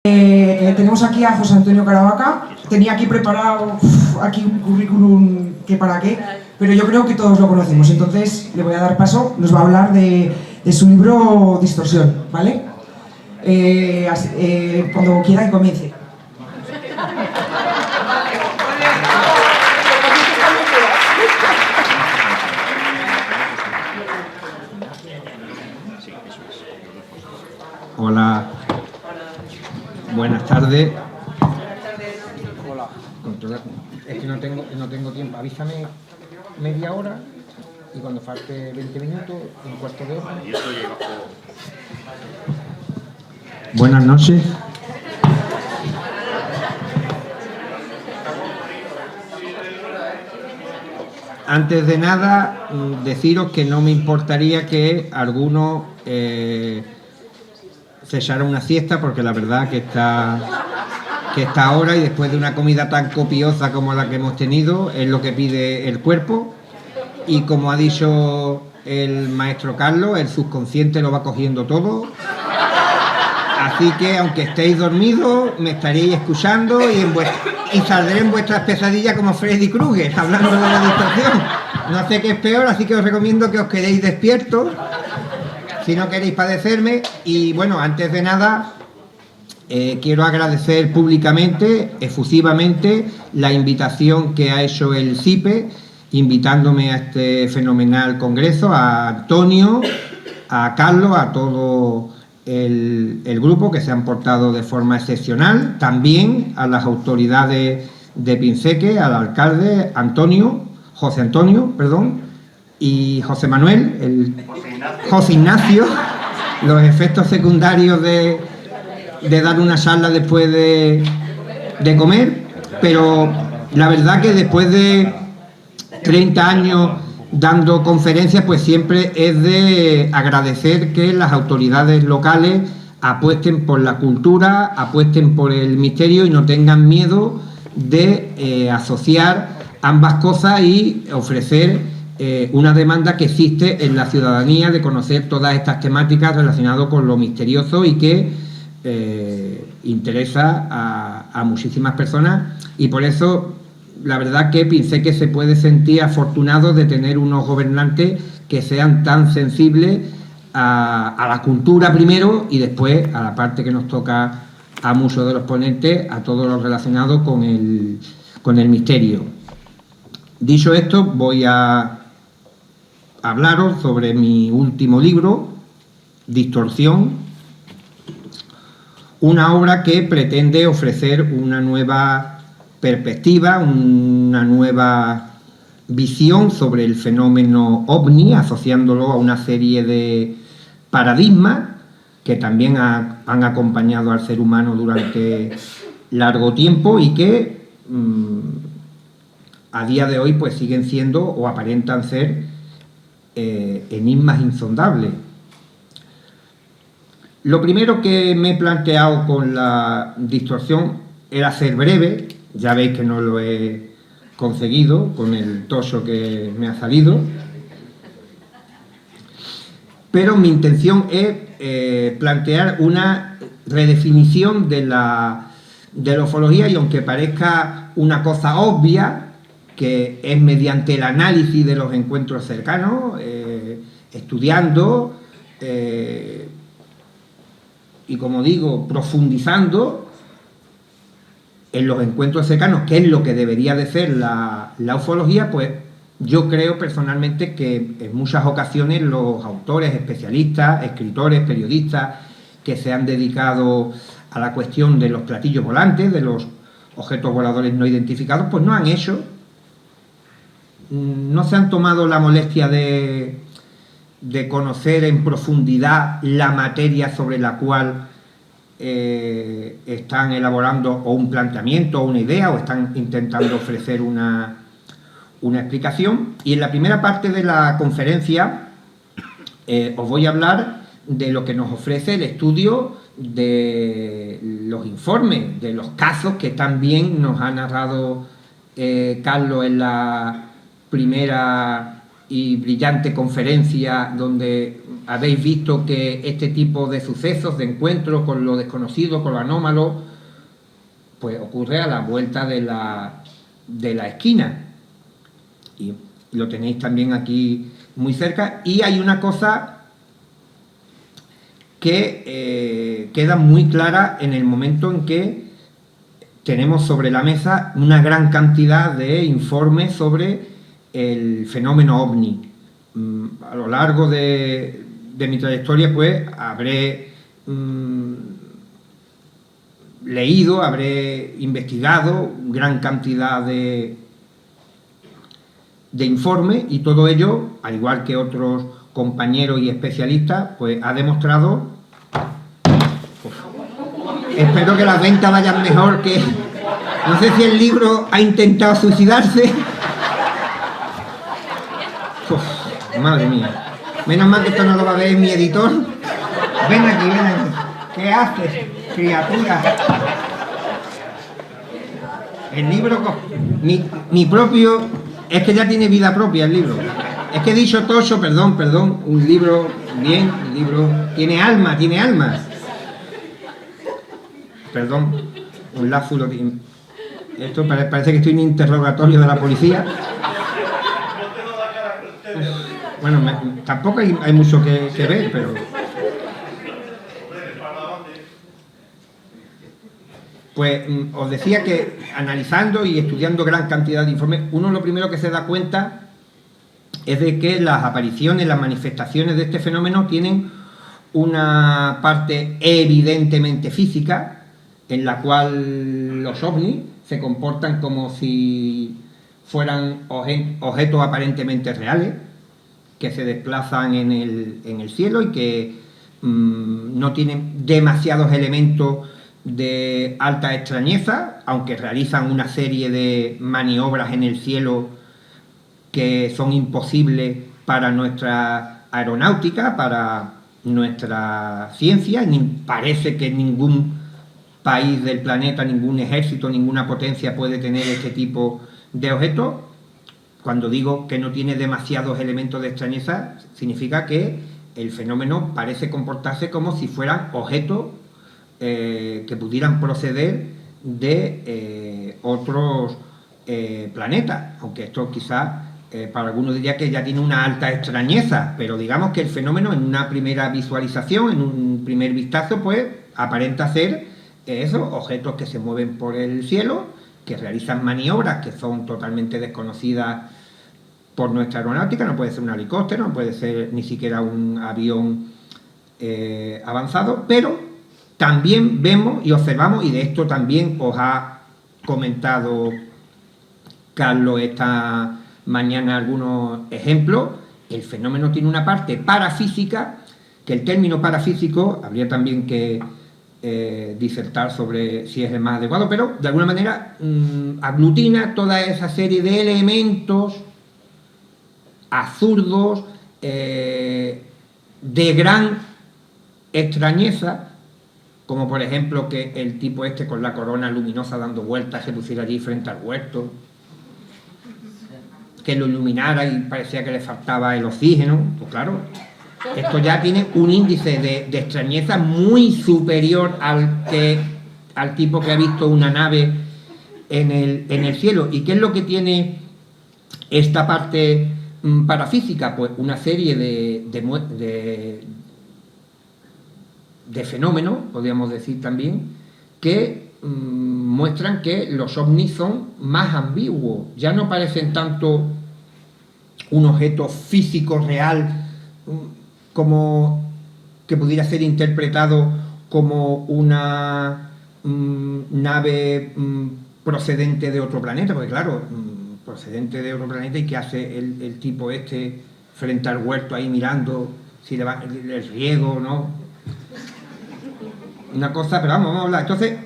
Tenemos aquí a José Antonio Caravaca. Tenía aquí preparado aquí un currículum que para qué, pero yo creo que todos lo conocemos, entonces le voy a dar paso. Nos va a hablar de su libro Distorsión, ¿vale? Cuando quiera que comience. Hola, buenas tardes. Hola. Es que no tengo tiempo. Avísame media hora y cuando falte 20 minutos, un cuarto de hora. Buenas noches. Antes de nada, deciros que no me importaría que alguno cesara una siesta, porque la verdad que esta hora y después de una comida tan copiosa como la que hemos tenido es lo que pide el cuerpo, y como ha dicho el maestro Carlos, el subconsciente lo va cogiendo todo, así que aunque estéis dormidos me estaréis escuchando y saldré en vuestras pesadillas como Freddy Krueger hablando de la distorsión. No sé qué es peor, así que os recomiendo que os quedéis despiertos si no queréis padecerme. Y bueno, antes de nada, quiero agradecer públicamente, efusivamente, la invitación que ha hecho el CIPE, invitándome a este fenomenal congreso, a Antonio, a Carlos, a todo el grupo que se han portado de forma excepcional, también a las autoridades de Pinseque, al alcalde José Antonio, y José Manuel, José Ignacio, los efectos secundarios de dar una charla después de comer, pero la verdad que después de 30 años dando conferencias, pues siempre es de agradecer que las autoridades locales apuesten por la cultura, apuesten por el misterio y no tengan miedo de asociar ambas cosas y ofrecer una demanda que existe en la ciudadanía de conocer todas estas temáticas relacionadas con lo misterioso y que interesa a muchísimas personas. Y por eso la verdad que pensé que se puede sentir afortunado de tener unos gobernantes que sean tan sensibles a la cultura primero y después a la parte que nos toca a muchos de los ponentes, a todo lo relacionado con el misterio. Dicho esto, voy a hablaros sobre mi último libro, Distorsión, una obra que pretende ofrecer una nueva perspectiva, una nueva visión sobre el fenómeno ovni, asociándolo a una serie de paradigmas que también han acompañado al ser humano durante largo tiempo y que a día de hoy pues siguen siendo o aparentan ser enigmas insondables. Lo primero que me he planteado con la distorsión era ser breve. Ya veis que no lo he conseguido con el toso que me ha salido, pero mi intención es plantear una redefinición de la ufología, y aunque parezca una cosa obvia, que es mediante el análisis de los encuentros cercanos, estudiando y, como digo, profundizando en los encuentros cercanos, que es lo que debería de ser la ufología, pues yo creo personalmente que en muchas ocasiones los autores, especialistas, escritores, periodistas que se han dedicado a la cuestión de los platillos volantes, de los objetos voladores no identificados, pues no se han tomado la molestia de conocer en profundidad la materia sobre la cual están elaborando o un planteamiento o una idea, o están intentando ofrecer una explicación. Y en la primera parte de la conferencia os voy a hablar de lo que nos ofrece el estudio de los informes, de los casos que también nos ha narrado Carlos en la primera y brillante conferencia, donde habéis visto que este tipo de sucesos, de encuentros con lo desconocido, con lo anómalo, pues ocurre a la vuelta de la esquina. Y lo tenéis también aquí muy cerca. Y hay una cosa que queda muy clara en el momento en que tenemos sobre la mesa una gran cantidad de informes sobre el fenómeno OVNI. A lo largo de mi trayectoria, pues, habré leído, habré investigado gran cantidad de informes, y todo ello, al igual que otros compañeros y especialistas, pues ha demostrado... Espero que las ventas vayan mejor, que... No sé si el libro ha intentado suicidarse. Madre mía. Menos mal que esto no lo va a ver mi editor. Ven aquí, ven aquí. ¿Qué haces, criatura? El libro... Mi propio... Es que ya tiene vida propia el libro. Es que he dicho tocho, perdón. Un libro, bien, un libro... Tiene alma. Perdón, un lázulo. Esto parece que estoy en un interrogatorio de la policía. Bueno, tampoco hay mucho que ver, pero... Pues os decía que analizando y estudiando gran cantidad de informes, uno lo primero que se da cuenta es de que las apariciones, las manifestaciones de este fenómeno tienen una parte evidentemente física, en la cual los ovnis se comportan como si fueran objetos aparentemente reales, que se desplazan en el cielo y que no tienen demasiados elementos de alta extrañeza, aunque realizan una serie de maniobras en el cielo que son imposibles para nuestra aeronáutica, para nuestra ciencia. Parece que ningún país del planeta, ningún ejército, ninguna potencia puede tener este tipo de objetos. Cuando digo que no tiene demasiados elementos de extrañeza, significa que el fenómeno parece comportarse como si fueran objetos que pudieran proceder de otros planetas, aunque esto quizás para algunos diría que ya tiene una alta extrañeza, pero digamos que el fenómeno en una primera visualización, en un primer vistazo, pues aparenta ser esos objetos que se mueven por el cielo, que realizan maniobras que son totalmente desconocidas por nuestra aeronáutica. No puede ser un helicóptero, no puede ser ni siquiera un avión avanzado, pero también vemos y observamos, y de esto también os ha comentado Carlos esta mañana algunos ejemplos. El fenómeno tiene una parte parafísica, que el término parafísico habría también que disertar sobre si es el más adecuado, pero de alguna manera aglutina toda esa serie de elementos absurdos, de gran extrañeza, como por ejemplo que el tipo este con la corona luminosa dando vueltas se pusiera allí frente al huerto, que lo iluminara y parecía que le faltaba el oxígeno. Pues claro, esto ya tiene un índice de extrañeza muy superior al tipo que ha visto una nave en el cielo. ¿Y qué es lo que tiene esta parte parafísica? Pues una serie de fenómenos, podríamos decir también, que muestran que los ovnis son más ambiguos. Ya no parecen tanto un objeto físico real como que pudiera ser interpretado como una nave procedente de otro planeta, porque claro, procedente de otro planeta, y que hace el tipo este frente al huerto ahí mirando si le va el riego, ¿no? Una cosa, pero vamos a hablar. Entonces,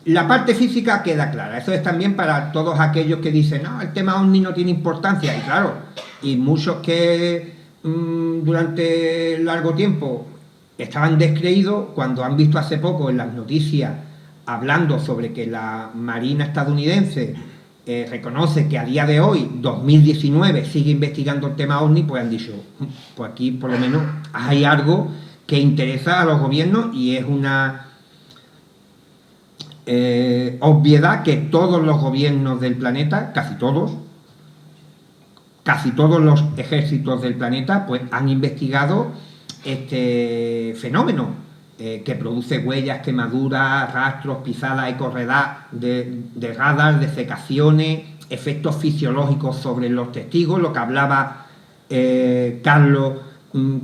la parte física queda clara. Eso es también para todos aquellos que dicen, no, el tema OVNI no tiene importancia. Y claro, y muchos que durante largo tiempo estaban descreídos, cuando han visto hace poco en las noticias hablando sobre que la Marina estadounidense reconoce que a día de hoy, 2019, sigue investigando el tema OVNI, pues han dicho, pues aquí por lo menos hay algo que interesa a los gobiernos y es una obviedad que todos los gobiernos del planeta, casi todos los ejércitos del planeta, pues han investigado este fenómeno que produce huellas, quemaduras, rastros, pisadas, ecorredad de radar, desecaciones, efectos fisiológicos sobre los testigos, lo que hablaba Carlos,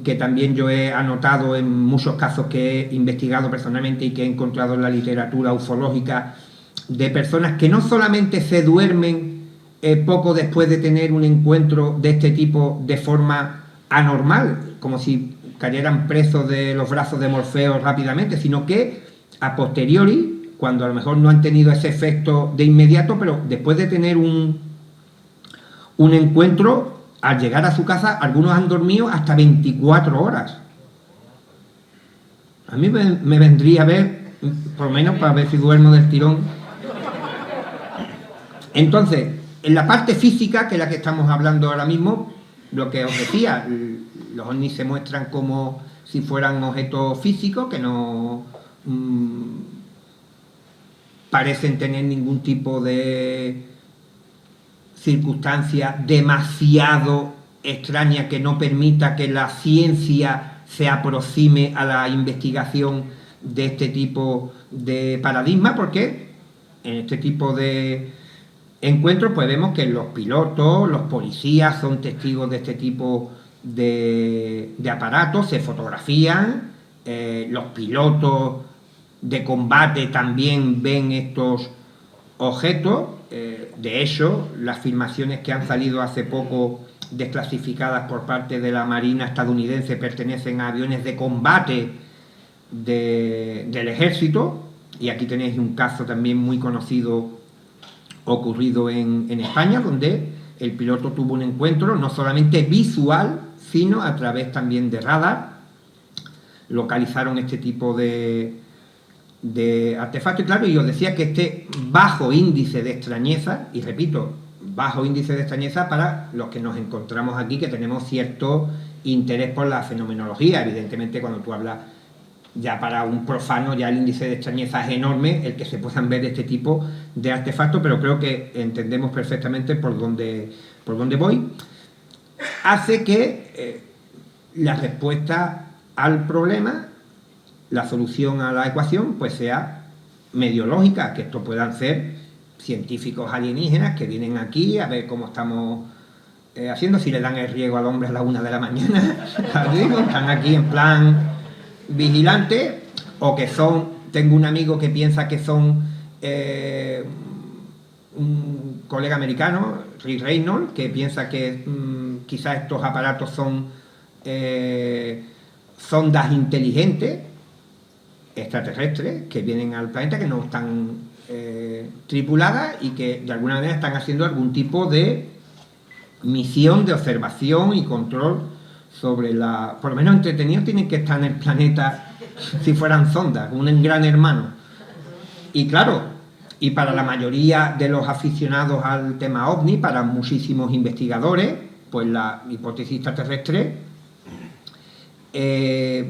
que también yo he anotado en muchos casos que he investigado personalmente y que he encontrado en la literatura ufológica, de personas que no solamente se duermen poco después de tener un encuentro de este tipo de forma anormal, como si cayeran presos de los brazos de Morfeo rápidamente, sino que a posteriori, cuando a lo mejor no han tenido ese efecto de inmediato, pero después de tener un encuentro, al llegar a su casa, algunos han dormido hasta 24 horas. A mí me vendría a ver, por lo menos para ver si duermo del tirón. Entonces, en la parte física, que es la que estamos hablando ahora mismo, lo que os decía, los ovnis se muestran como si fueran objetos físicos que no parecen tener ningún tipo de circunstancia demasiado extraña que no permita que la ciencia se aproxime a la investigación de este tipo de paradigma, porque en este tipo de encuentros pues vemos que los pilotos, los policías son testigos de este tipo de aparatos, se fotografían, los pilotos de combate también ven estos objetos. De hecho, las filmaciones que han salido hace poco desclasificadas por parte de la Marina estadounidense pertenecen a aviones de combate del ejército, y aquí tenéis un caso también muy conocido ocurrido en España, donde el piloto tuvo un encuentro no solamente visual, sino a través también de radar. Localizaron este tipo de artefacto, y claro, yo decía que este bajo índice de extrañeza, y repito, bajo índice de extrañeza para los que nos encontramos aquí, que tenemos cierto interés por la fenomenología. Evidentemente, cuando tú hablas, ya para un profano, ya el índice de extrañeza es enorme, el que se puedan ver este tipo de artefactos, pero creo que entendemos perfectamente por dónde voy. Hace que la respuesta al problema, la solución a la ecuación, pues sea medio lógica, que esto puedan ser científicos alienígenas que vienen aquí a ver cómo estamos haciendo, si le dan el riego al hombre a la 1 de la mañana, están aquí en plan vigilante, o que son, tengo un amigo que piensa que son un colega americano, Rick Reynolds, que piensa que quizás estos aparatos son sondas inteligentes extraterrestres que vienen al planeta, que no están tripuladas y que de alguna manera están haciendo algún tipo de misión de observación y control sobre la... Por lo menos entretenidos tienen que estar en el planeta si fueran sondas, un gran hermano. Y claro, y para la mayoría de los aficionados al tema OVNI, para muchísimos investigadores, pues la hipótesis extraterrestre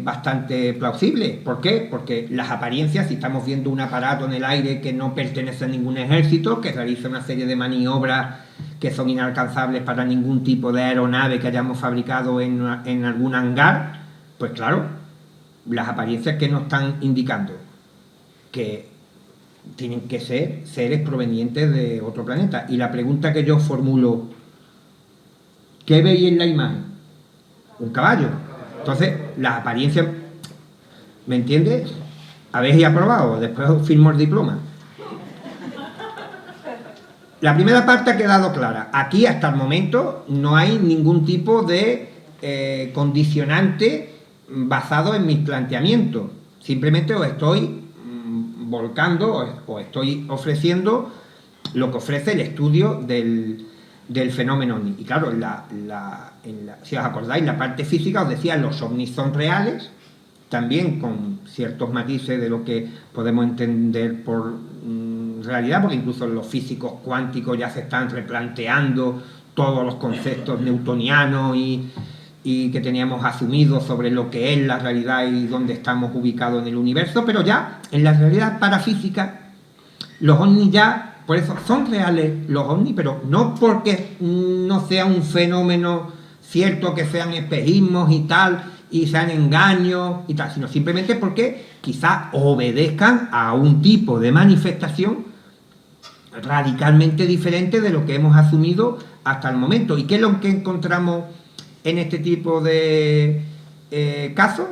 bastante plausible. ¿Por qué? Porque las apariencias, si estamos viendo un aparato en el aire que no pertenece a ningún ejército, que realiza una serie de maniobras que son inalcanzables para ningún tipo de aeronave que hayamos fabricado en algún hangar, pues claro, las apariencias que nos están indicando que tienen que ser seres provenientes de otro planeta. Y la pregunta que yo formulo, ¿qué veis en la imagen? Un caballo. Entonces, las apariencias, ¿me entiendes? Habéis aprobado, después os firmo el diploma. La primera parte ha quedado clara. Aquí, hasta el momento, no hay ningún tipo de condicionante basado en mis planteamientos. Simplemente os estoy volcando, os estoy ofreciendo lo que ofrece el estudio del fenómeno OVNI. Y claro, si os acordáis, la parte física os decía, los ovnis son reales, también con ciertos matices de lo que podemos entender por realidad, porque incluso los físicos cuánticos ya se están replanteando todos los conceptos newtonianos y que teníamos asumidos sobre lo que es la realidad y dónde estamos ubicados en el universo, pero ya en la realidad parafísica los ovnis ya, por eso son reales los ovnis, pero no porque no sea un fenómeno cierto, que sean espejismos y tal, y sean engaños y tal, sino simplemente porque quizás obedezcan a un tipo de manifestación radicalmente diferente de lo que hemos asumido hasta el momento. ¿Y qué es lo que encontramos en este tipo de casos?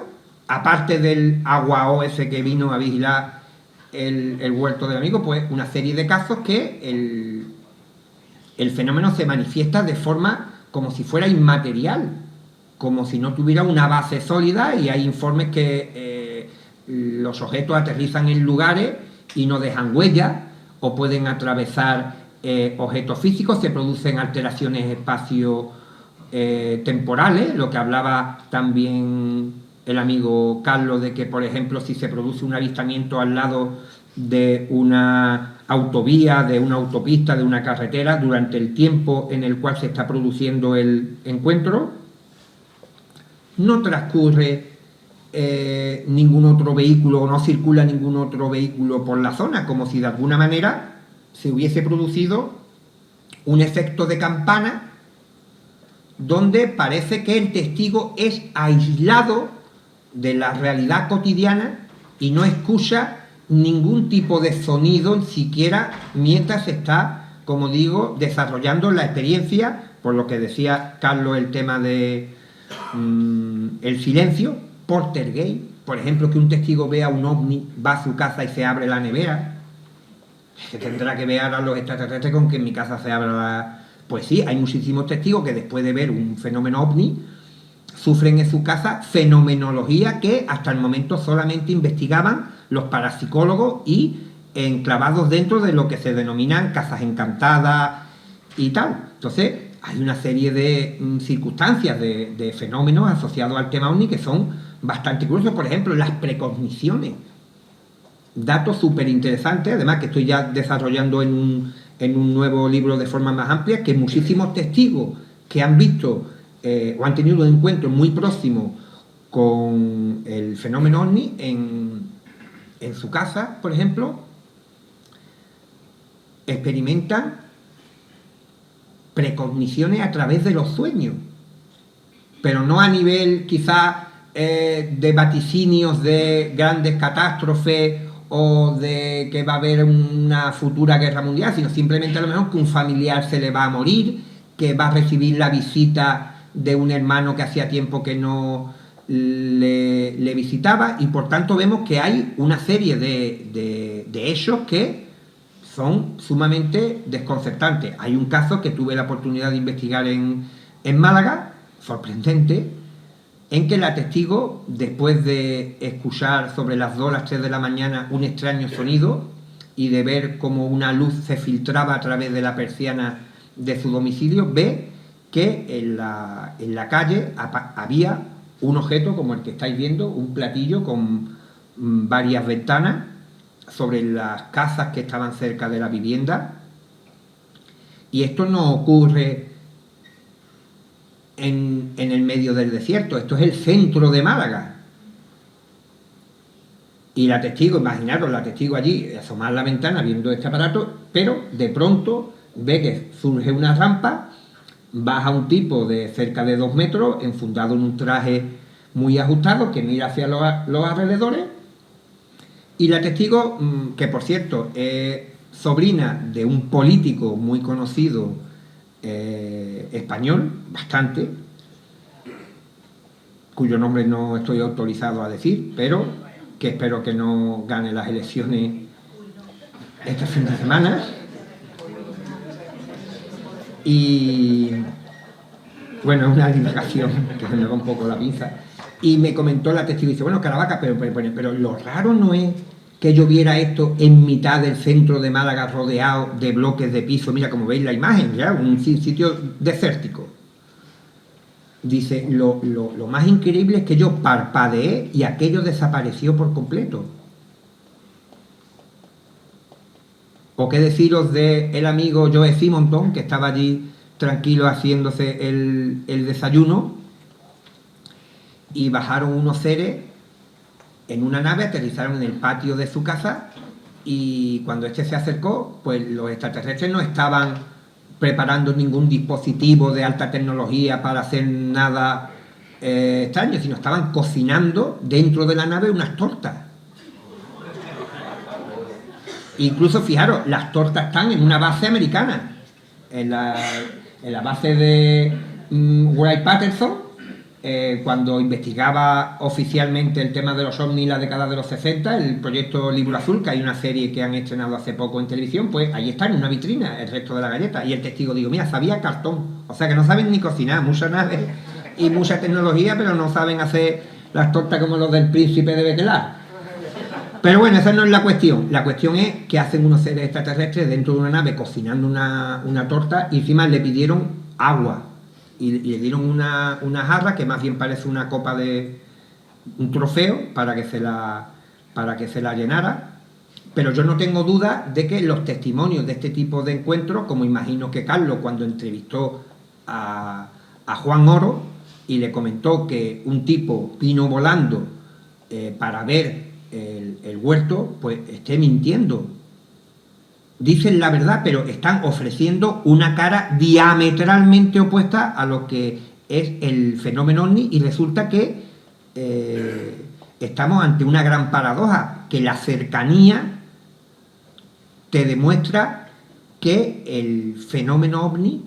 Aparte del agua ese que vino a vigilar el huerto del amigo, pues una serie de casos que el fenómeno se manifiesta de forma como si fuera inmaterial, como si no tuviera una base sólida, y hay informes que los objetos aterrizan en lugares y no dejan huellas, o pueden atravesar objetos físicos, se producen alteraciones espacio-temporales, lo que hablaba también el amigo Carlos, de que, por ejemplo, si se produce un avistamiento al lado de una autovía, de una autopista, de una carretera, durante el tiempo en el cual se está produciendo el encuentro, no transcurre ningún otro vehículo, o no circula ningún otro vehículo por la zona, como si de alguna manera se hubiese producido un efecto de campana donde parece que el testigo es aislado de la realidad cotidiana y no escucha ningún tipo de sonido siquiera mientras se está, como digo, desarrollando la experiencia, por lo que decía Carlos el tema de el silencio, poltergeist, por ejemplo, que un testigo vea un ovni, va a su casa y se abre la nevera, que tendrá que ver a los extraterrestres con que en mi casa se abra la... Pues sí, hay muchísimos testigos que después de ver un fenómeno ovni sufren en su casa fenomenología que hasta el momento solamente investigaban los parapsicólogos y enclavados dentro de lo que se denominan casas encantadas y tal. Entonces, hay una serie de circunstancias, de fenómenos asociados al tema ovni que son bastante curiosos. Por ejemplo, las precogniciones. Datos súper interesantes, además que estoy ya desarrollando en un nuevo libro de forma más amplia, que muchísimos testigos que han visto o han tenido un encuentro muy próximo con el fenómeno ovni en su casa, por ejemplo, experimentan precogniciones a través de los sueños, pero no a nivel quizás de vaticinios de grandes catástrofes o de que va a haber una futura guerra mundial, sino simplemente a lo mejor que un familiar se le va a morir, que va a recibir la visita de un hermano que hacía tiempo que no le visitaba, y por tanto vemos que hay una serie de hechos que son sumamente desconcertantes. Hay un caso que tuve la oportunidad de investigar en Málaga, sorprendente, en que la testigo, después de escuchar sobre las 2 o las 3 de la mañana un extraño sonido y de ver cómo una luz se filtraba a través de la persiana de su domicilio, ve que en la calle había un objeto como el que estáis viendo, un platillo con varias ventanas sobre las casas que estaban cerca de la vivienda, y esto no ocurre en el medio del desierto, esto es el centro de Málaga, y la testigo, imaginaros, la testigo allí asomar la ventana viendo este aparato, pero de pronto ve que surge una rampa, baja un tipo de cerca de 2 metros, enfundado en un traje muy ajustado, que mira hacia los alrededores. Y la testigo, que por cierto es sobrina de un político muy conocido español, bastante, cuyo nombre no estoy autorizado a decir, pero que espero que no gane las elecciones este fin de semana. Y bueno, es una divagación que se me va un poco la pinza. Y me comentó la testigo y dice, bueno, Caravaca, pero lo raro no es que yo viera esto en mitad del centro de Málaga rodeado de bloques de piso, mira como veis la imagen, ya un sitio desértico. Dice, lo más increíble es que yo parpadeé y aquello desapareció por completo. O qué deciros de el amigo Joe Simonton, que estaba allí tranquilo haciéndose el desayuno, y bajaron unos seres en una nave, aterrizaron en el patio de su casa, y cuando este se acercó, pues los extraterrestres no estaban preparando ningún dispositivo de alta tecnología para hacer nada extraño, sino estaban cocinando dentro de la nave unas tortas. Incluso, fijaros, las tortas están en una base americana, en la base de Wright-Patterson. Cuando investigaba oficialmente el tema de los ovnis en la década de los 60, el proyecto Libro Azul, que hay una serie que han estrenado hace poco en televisión, pues ahí está en una vitrina el resto de la galleta, y el testigo digo, mira, sabía cartón, o sea que no saben ni cocinar, muchas naves y mucha tecnología, pero no saben hacer las tortas como los del príncipe de Bequelar. Pero bueno, esa no es la cuestión es que hacen unos seres extraterrestres dentro de una nave cocinando una torta, y encima le pidieron agua. Y le dieron una jarra que más bien parece una copa de un trofeo para que se la llenara. Pero yo no tengo duda de que los testimonios de este tipo de encuentros, como imagino que Carlos, cuando entrevistó a Juan Oro y le comentó que un tipo vino volando para ver el huerto, pues esté mintiendo. Dicen la verdad, pero están ofreciendo una cara diametralmente opuesta a lo que es el fenómeno ovni, y resulta que estamos ante una gran paradoja, que la cercanía te demuestra que el fenómeno ovni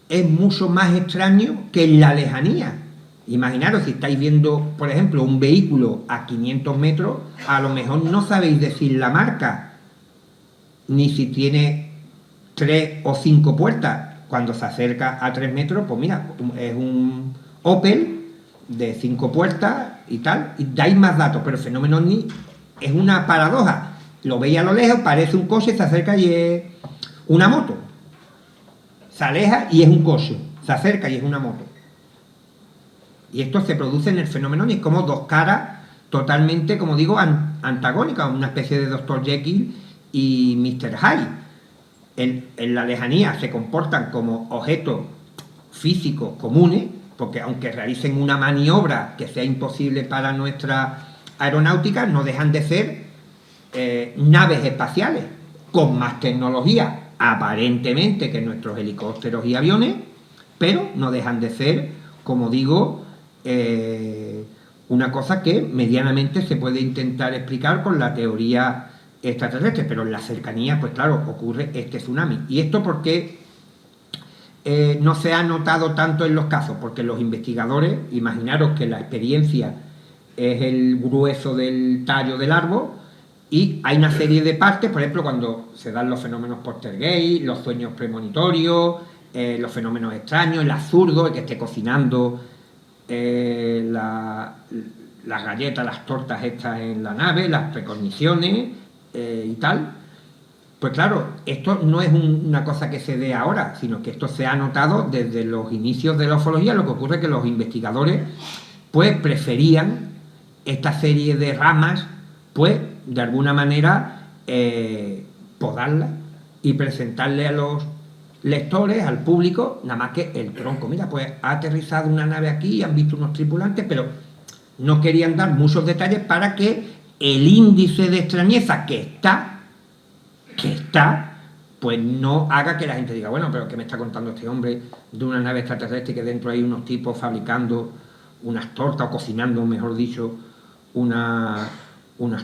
es mucho más extraño que en la lejanía. Imaginaros, si estáis viendo, por ejemplo, un vehículo a 500 metros, a lo mejor no sabéis decir la marca, ni si tiene 3 o 5 puertas. Cuando se acerca a 3 metros, pues mira, es un Opel de 5 puertas y tal, y dais más datos, pero el fenómeno ovni es una paradoja. Lo veis a lo lejos, parece un coche, se acerca y es una moto. Se aleja y es un coche, se acerca y es una moto. Y esto se produce en el fenómeno ovni, como dos caras totalmente, como digo, antagónicas, una especie de Dr. Jekyll y Mr. Hyde. En la lejanía se comportan como objetos físicos comunes, porque aunque realicen una maniobra que sea imposible para nuestra aeronáutica, no dejan de ser naves espaciales con más tecnología aparentemente que nuestros helicópteros y aviones, pero no dejan de ser, como digo, una cosa que medianamente se puede intentar explicar con la teoría extraterrestre, pero en la cercanía, pues claro, ocurre este tsunami. ¿Y esto por qué no se ha notado tanto en los casos? Porque los investigadores, imaginaros que la experiencia es el grueso del tallo del árbol, y hay una serie de partes, por ejemplo, cuando se dan los fenómenos poltergeist, los sueños premonitorios, los fenómenos extraños, el absurdo, el que esté cocinando las galletas, las tortas estas en la nave, las precogniciones y tal. Pues claro, esto no es una cosa que se dé ahora, sino que esto se ha notado desde los inicios de la ufología. Lo que ocurre es que los investigadores pues preferían esta serie de ramas, pues de alguna manera podarlas y presentarle a los lectores, al público, nada más que el tronco. Mira, pues ha aterrizado una nave aquí, han visto unos tripulantes, pero no querían dar muchos detalles para que el índice de extrañeza que está, pues no haga que la gente diga, bueno, pero ¿qué me está contando este hombre de una nave extraterrestre que dentro hay unos tipos fabricando unas tortas, o cocinando, mejor dicho, unas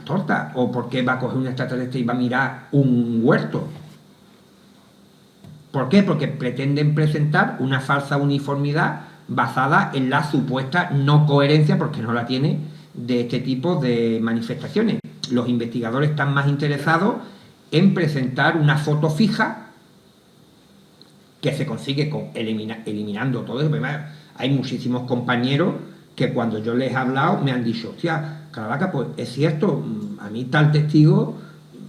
tortas? ¿O por qué va a coger un extraterrestre y va a mirar un huerto? ¿Por qué? Porque pretenden presentar una falsa uniformidad basada en la supuesta no coherencia, porque no la tiene, de este tipo de manifestaciones. Los investigadores están más interesados en presentar una foto fija que se consigue eliminando todo eso. Hay muchísimos compañeros que cuando yo les he hablado me han dicho, hostia, Caravaca, pues es cierto, a mí tal testigo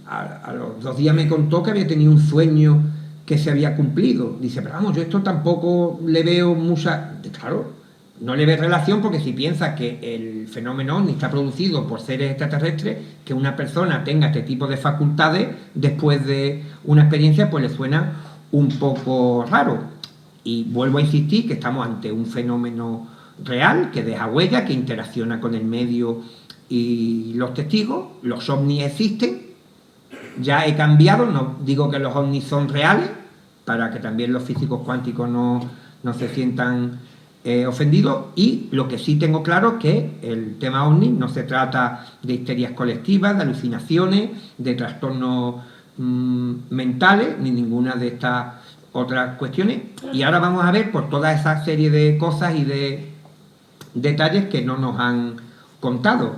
a los 2 días me contó que había tenido un sueño que se había cumplido. Dice, pero vamos, yo esto tampoco le veo mucha... Claro, no le ve relación, porque si piensa que el fenómeno ovni está producido por seres extraterrestres, que una persona tenga este tipo de facultades después de una experiencia, pues le suena un poco raro. Y vuelvo a insistir que estamos ante un fenómeno real, que deja huella, que interacciona con el medio y los testigos. Los ovnis existen. Ya he cambiado, no digo que los ovnis son reales, para que también los físicos cuánticos no se sientan ofendidos. Y lo que sí tengo claro es que el tema ovni no se trata de histerias colectivas, de alucinaciones, de trastornos mentales, ni ninguna de estas otras cuestiones. Y ahora vamos a ver por toda esa serie de cosas y de detalles que no nos han contado.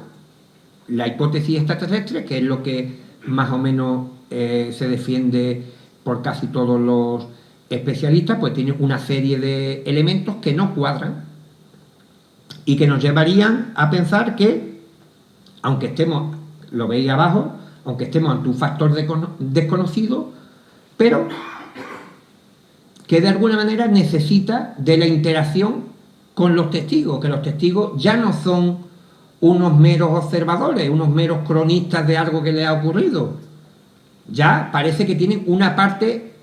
La hipótesis extraterrestre, que es lo que más o menos se defiende por casi todos los especialistas, pues tiene una serie de elementos que no cuadran y que nos llevarían a pensar que, aunque estemos, lo veis abajo, aunque estemos ante un factor desconocido, pero que de alguna manera necesita de la interacción con los testigos, que los testigos ya no son unos meros observadores, unos meros cronistas de algo que le ha ocurrido. Ya parece que tienen una parte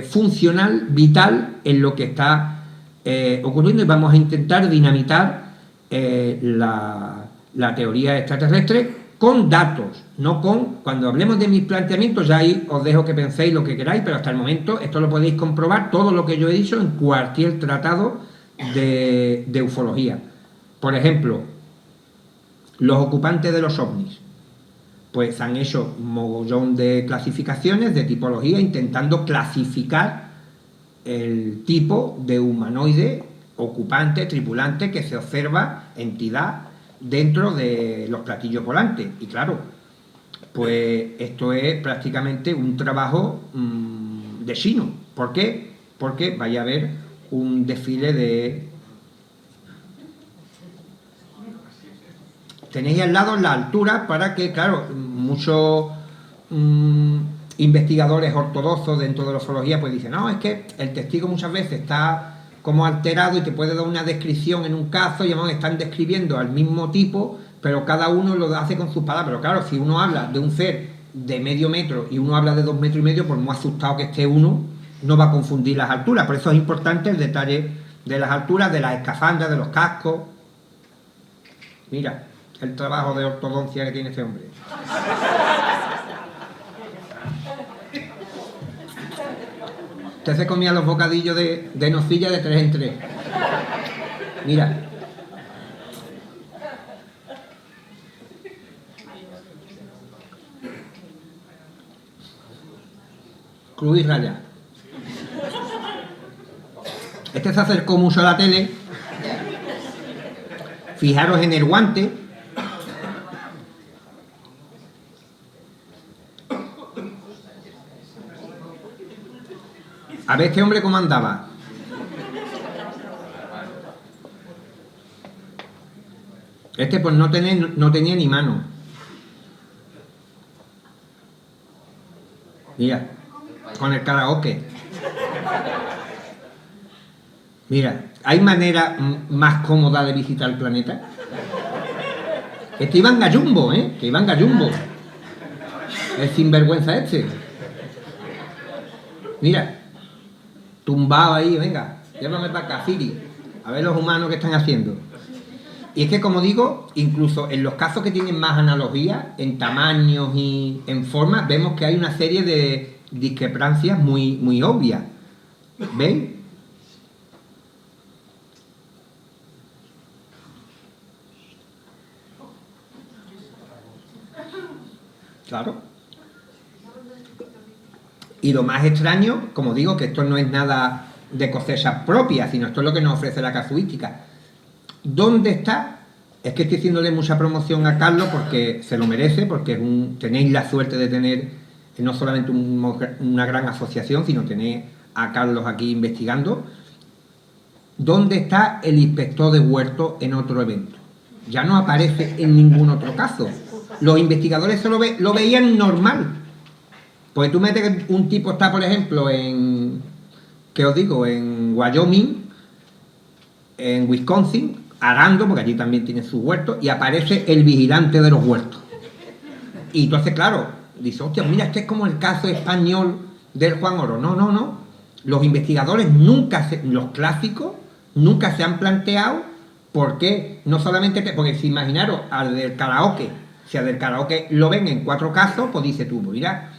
funcional, vital en lo que está ocurriendo, y vamos a intentar dinamitar la teoría extraterrestre con datos, no con... Cuando hablemos de mis planteamientos, ya ahí os dejo que penséis lo que queráis, pero hasta el momento esto lo podéis comprobar, todo lo que yo he dicho, en cualquier tratado de ufología. Por ejemplo, los ocupantes de los ovnis, pues han hecho un mogollón de clasificaciones, de tipología, intentando clasificar el tipo de humanoide, ocupante, tripulante, que se observa, entidad, dentro de los platillos volantes. Y claro, pues esto es prácticamente un trabajo de chino. ¿Por qué? Porque vaya a haber un desfile de... Tenéis al lado la altura para que, claro, muchos investigadores ortodoxos dentro de la ufología pues dicen, no, es que el testigo muchas veces está como alterado y te puede dar una descripción en un caso, y además están describiendo al mismo tipo, pero cada uno lo hace con sus palabras. Pero claro, si uno habla de un ser de medio metro y uno habla de 2,5 metros, por muy asustado que esté uno, no va a confundir las alturas. Por eso es importante el detalle de las alturas, de las escafandras, de los cascos. Mira el trabajo de ortodoncia que tiene este hombre. Usted se comía los bocadillos de nocilla de 3 en 3. Mira. Cruz y raya. Este se acercó mucho a la tele. Fijaros en el guante. A ver este hombre cómo andaba. Este pues no tenía ni mano. Mira, con el karaoke. Mira, ¿hay manera más cómoda de visitar el planeta? Este iba en gallumbo, que iba en gallumbo. El sinvergüenza este. Mira. Tumbado ahí, venga, llévame para acá, Siri, a ver los humanos que están haciendo. Y es que, como digo, incluso en los casos que tienen más analogía, en tamaños y en formas, vemos que hay una serie de discrepancias muy obvias. ¿Veis? Claro. Y lo más extraño, como digo, que esto no es nada de cosecha propia, sino esto es lo que nos ofrece la casuística. ¿Dónde está? Es que estoy haciéndole mucha promoción a Carlos porque se lo merece, porque tenéis la suerte de tener no solamente una gran asociación, sino tener a Carlos aquí investigando. ¿Dónde está el inspector de huerto en otro evento? Ya no aparece en ningún otro caso. Los investigadores lo veían normal. Pues tú metes que un tipo está, por ejemplo, en Wyoming, en Wisconsin, arando, porque allí también tiene sus huertos, y aparece el vigilante de los huertos. Y entonces, claro, dice, hostia, mira, este es como el caso español del Juan Oro. No, no, no. Los investigadores los clásicos, nunca se han planteado por qué, no solamente, porque si imaginaros al del karaoke, si al del karaoke lo ven en 4 casos, pues dice tú, pues mira,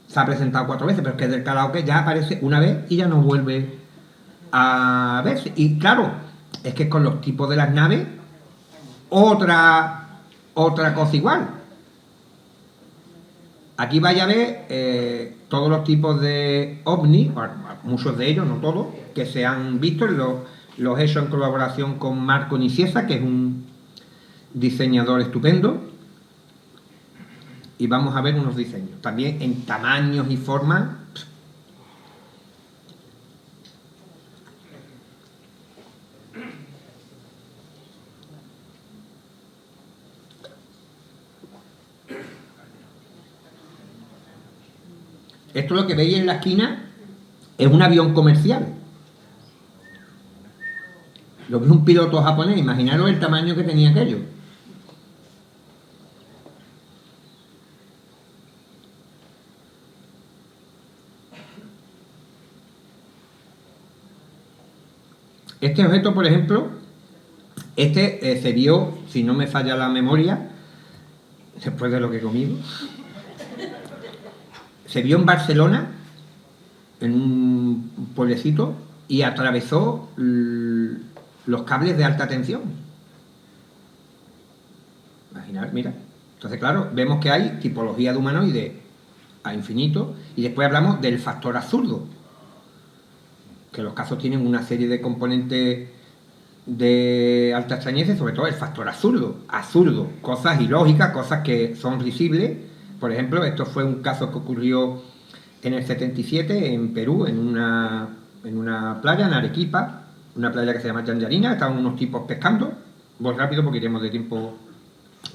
se ha presentado 4 veces, pero es que el del karaoke ya aparece una vez y ya no vuelve a verse. Y claro, es que con los tipos de las naves, otra cosa igual. Aquí vaya a ver todos los tipos de ovnis, muchos de ellos, no todos, que se han visto, los he hecho en colaboración con Marco Nicieza, que es un diseñador estupendo, y vamos a ver unos diseños, también en tamaños y formas. Esto lo que veis en la esquina es un avión comercial. Lo que es un piloto japonés, imaginaros el tamaño que tenía aquello. Este objeto, por ejemplo, se vio, si no me falla la memoria, después de lo que he comido, se vio en Barcelona, en un pueblecito, y atravesó los cables de alta tensión. Imaginar, mira. Entonces, claro, vemos que hay tipología de humanoide a infinito, y después hablamos del factor absurdo, que los casos tienen una serie de componentes de alta extrañeza, y sobre todo el factor absurdo, cosas ilógicas, cosas que son risibles. Por ejemplo, esto fue un caso que ocurrió en el 77 en Perú, en una playa, en Arequipa, una playa que se llama Yanjarina. Estaban unos tipos pescando. Voy rápido porque iremos de tiempo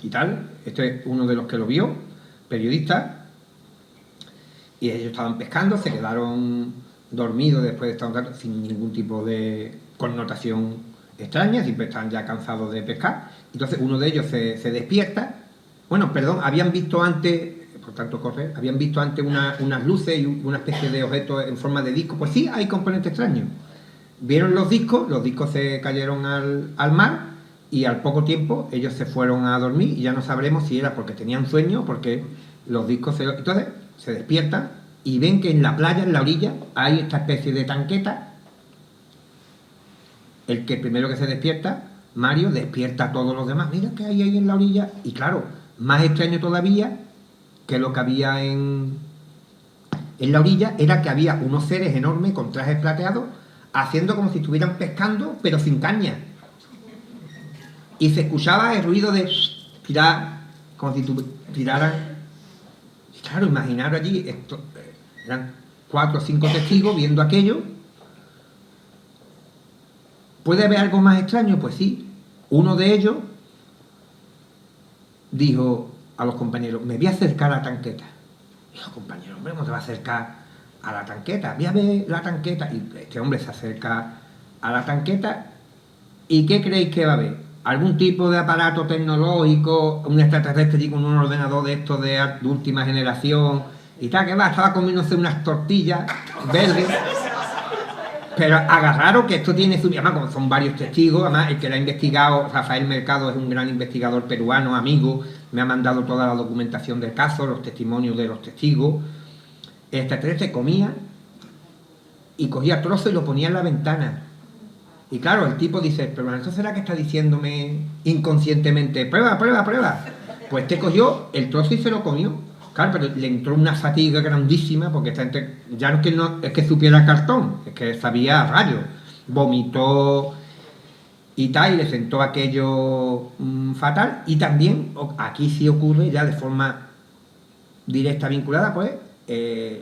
y tal. Este es uno de los que lo vio, periodista, y ellos estaban pescando, se quedaron dormidos después de estar un rato, sin ningún tipo de connotación extraña, siempre están ya cansados de pescar. Entonces uno de ellos se despierta. Bueno, perdón, habían visto antes, por tanto correr, habían visto antes unas luces y una especie de objetos en forma de disco. Pues sí, hay componentes extraños. Vieron los discos se cayeron al mar, y al poco tiempo ellos se fueron a dormir, y ya no sabremos si era porque tenían sueño o porque los discos Entonces se despiertan y ven que en la playa, en la orilla, hay esta especie de tanqueta. El que primero que se despierta, Mario, despierta a todos los demás. Mira que hay ahí en la orilla. Y claro, más extraño todavía que lo que había en la orilla era que había unos seres enormes con trajes plateados haciendo como si estuvieran pescando, pero sin caña. Y se escuchaba el ruido de tirar, como si tiraran. Y claro, imaginaros allí, eran 4 o 5 testigos viendo aquello. ¿Puede haber algo más extraño? Pues sí. Uno de ellos dijo a los compañeros, me voy a acercar a la tanqueta. Dijo, compañero, hombre, ¿cómo te va a acercar a la tanqueta? Voy a ver la tanqueta. Y este hombre se acerca a la tanqueta. ¿Y qué creéis que va a haber? ¿Algún tipo de aparato tecnológico, un extraterrestre con un ordenador de estos de última generación y tal? Que va, estaba comiéndose unas tortillas verdes. Pero agarraron que esto tiene su... Además, como son varios testigos, además el que lo ha investigado, Rafael Mercado, es un gran investigador peruano, amigo, me ha mandado toda la documentación del caso, los testimonios de los testigos. El extraterrestre comía y cogía trozo y lo ponía en la ventana. Y claro, el tipo dice, pero ¿esto será que está diciéndome inconscientemente, prueba? Pues este cogió el trozo y se lo comió. Claro, pero le entró una fatiga grandísima, porque esta gente ya no es que supiera cartón, es que sabía rayos. Vomitó y tal, y le sentó aquello fatal. Y también, aquí sí ocurre ya de forma directa vinculada, pues,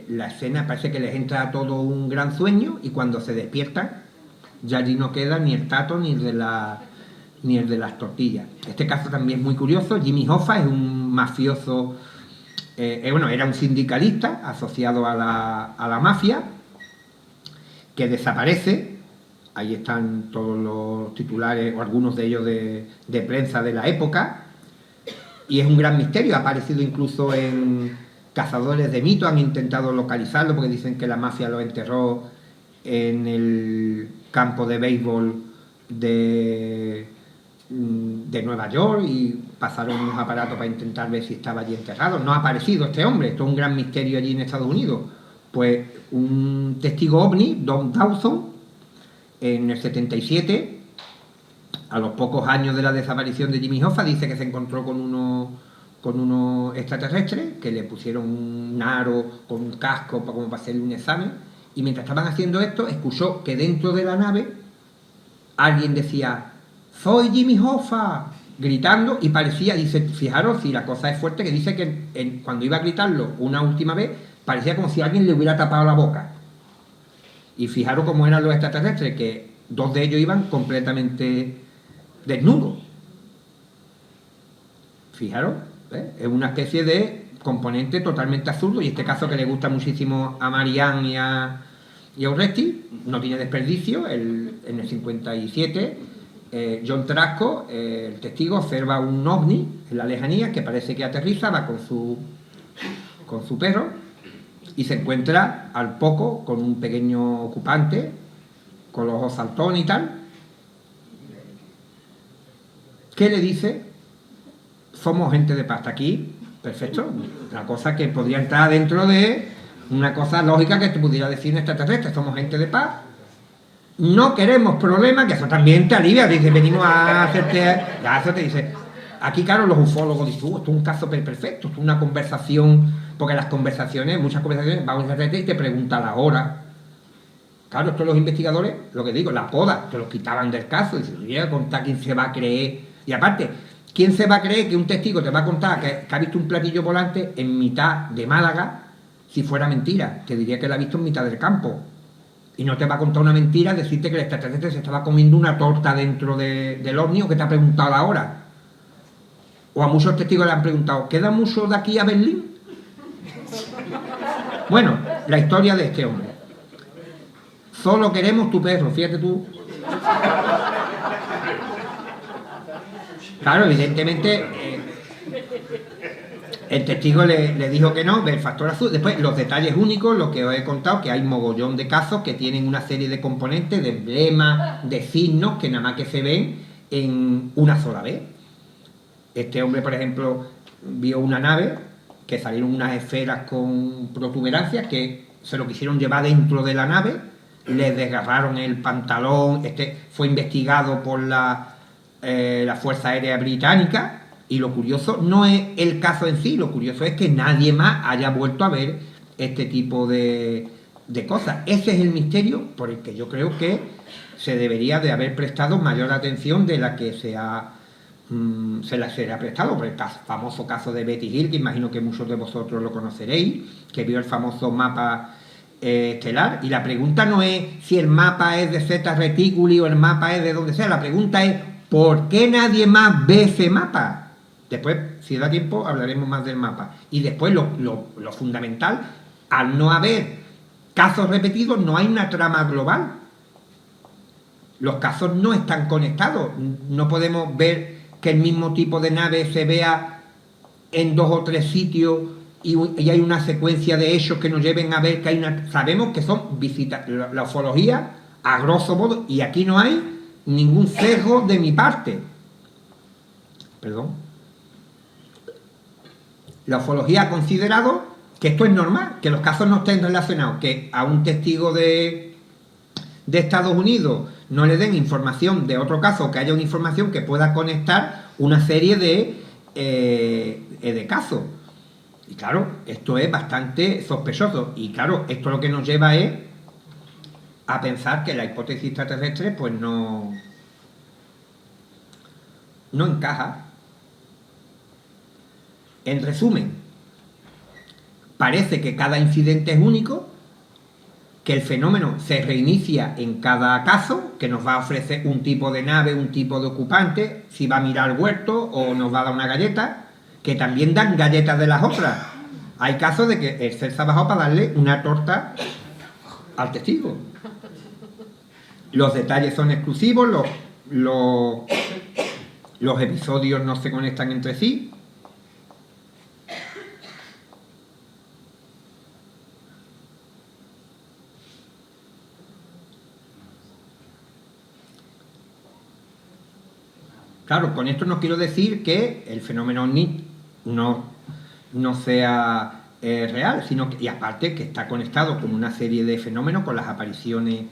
la escena parece que les entra a todo un gran sueño, y cuando se despiertan, ya allí no queda ni el tato ni el de las tortillas. Este caso también es muy curioso. Jimmy Hoffa es un mafioso... era un sindicalista asociado a la mafia, que desaparece ahí están todos los titulares, o algunos de ellos de prensa de la época, y es un gran misterio. Ha aparecido incluso en Cazadores de Mitos, han intentado localizarlo porque dicen que la mafia lo enterró en el campo de béisbol de Nueva York y pasaron unos aparatos para intentar ver si estaba allí enterrado. No ha aparecido este hombre, esto es un gran misterio allí en Estados Unidos. Pues un testigo ovni, Don Dawson, en el 77, a los pocos años de la desaparición de Jimmy Hoffa, dice que se encontró con unos extraterrestres que le pusieron un aro con un casco como para hacerle un examen, y mientras estaban haciendo esto escuchó que dentro de la nave alguien decía «¡Soy Jimmy Hoffa!», gritando, y parecía, dice, fijaros, si la cosa es fuerte, que dice que cuando iba a gritarlo una última vez parecía como si alguien le hubiera tapado la boca. Y fijaros cómo eran los extraterrestres, que dos de ellos iban completamente desnudos. Fijaros, ¿eh? Es una especie de componente totalmente absurdo, y este caso que le gusta muchísimo a Marianne y a Urresti, no tiene desperdicio. En el 57, John Trasco, el testigo, observa un ovni en la lejanía que parece que aterriza, va con su perro, y se encuentra al poco con un pequeño ocupante con los ojos saltones y tal, que le dice: somos gente de paz. Hasta aquí, perfecto, una cosa que podría entrar dentro de una cosa lógica que te pudiera decir un extraterrestre: somos gente de paz, no queremos problemas, que eso también te alivia, dice, venimos a hacerte, ya eso te dice. Aquí, claro, los ufólogos dicen, esto es un caso perfecto, esto es una conversación, porque las conversaciones, muchas conversaciones, va a un extraterrestre y te pregunta la hora. Claro, esto los investigadores, lo que digo, la poda, te los quitaban del caso, y dicen, voy a contar quién se va a creer. Y aparte, ¿quién se va a creer que un testigo te va a contar que ha visto un platillo volante en mitad de Málaga si fuera mentira? Te diría que lo ha visto en mitad del campo. Y no te va a contar una mentira decirte que el extraterrestre se estaba comiendo una torta dentro del ovni, o que te ha preguntado la hora. O a muchos testigos le han preguntado, ¿queda mucho de aquí a Berlín? Bueno, la historia de este hombre. Solo queremos tu perro, fíjate tú. Claro, evidentemente el testigo le dijo que no, del factor azul. Después, los detalles únicos, lo que os he contado, que hay mogollón de casos que tienen una serie de componentes, de emblemas, de signos, que nada más que se ven en una sola vez. Este hombre, por ejemplo, vio una nave que salieron unas esferas con protuberancias que se lo quisieron llevar dentro de la nave, le desgarraron el pantalón. Fue investigado por la Fuerza Aérea Británica, y lo curioso no es el caso en sí, lo curioso es que nadie más haya vuelto a ver este tipo de cosas. Ese es el misterio por el que yo creo que se debería de haber prestado mayor atención de la que se le ha prestado, por el famoso caso de Betty Hill, que imagino que muchos de vosotros lo conoceréis, que vio el famoso mapa estelar. Y la pregunta no es si el mapa es de Zeta Reticuli o el mapa es de donde sea, la pregunta es ¿por qué nadie más ve ese mapa? Después, si da tiempo, hablaremos más del mapa. Y después lo fundamental, al no haber casos repetidos, no hay una trama global. Los casos no están conectados, no podemos ver que el mismo tipo de nave se vea en 2 o 3 sitios y hay una secuencia de hechos que nos lleven a ver que hay una... Sabemos que son visitas, la ufología, a grosso modo, y aquí no hay ningún sesgo de mi parte. Perdón. La ufología ha considerado que esto es normal, que los casos no estén relacionados, que a un testigo de Estados Unidos no le den información de otro caso, que haya una información que pueda conectar una serie de casos. Y claro, esto es bastante sospechoso. Y claro, esto lo que nos lleva es a pensar que la hipótesis extraterrestre pues no encaja. En resumen, parece que cada incidente es único, que el fenómeno se reinicia en cada caso, que nos va a ofrecer un tipo de nave, un tipo de ocupante, si va a mirar el huerto o nos va a dar una galleta, que también dan galletas de las otras. Hay casos de que el ser se ha bajado para darle una torta al testigo. Los detalles son exclusivos, los episodios no se conectan entre sí. Claro, con esto no quiero decir que el fenómeno OVNI no sea real, sino que, y aparte que está conectado con una serie de fenómenos, con las apariciones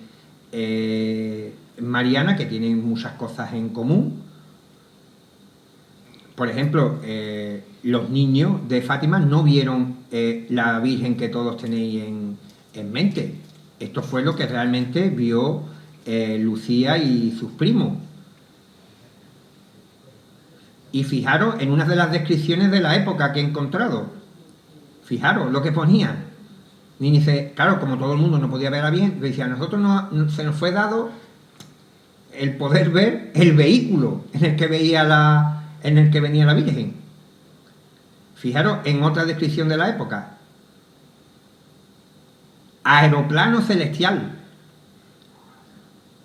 marianas, que tienen muchas cosas en común. Por ejemplo, los niños de Fátima no vieron la Virgen que todos tenéis en mente. Esto fue lo que realmente vio Lucía y sus primos. Y fijaros en una de las descripciones de la época que he encontrado. Fijaros lo que ponía. Y dice, claro, como todo el mundo no podía ver a bien, decía, a nosotros se nos fue dado el poder ver el vehículo en el que venía la Virgen. Fijaros en otra descripción de la época. Aeroplano celestial.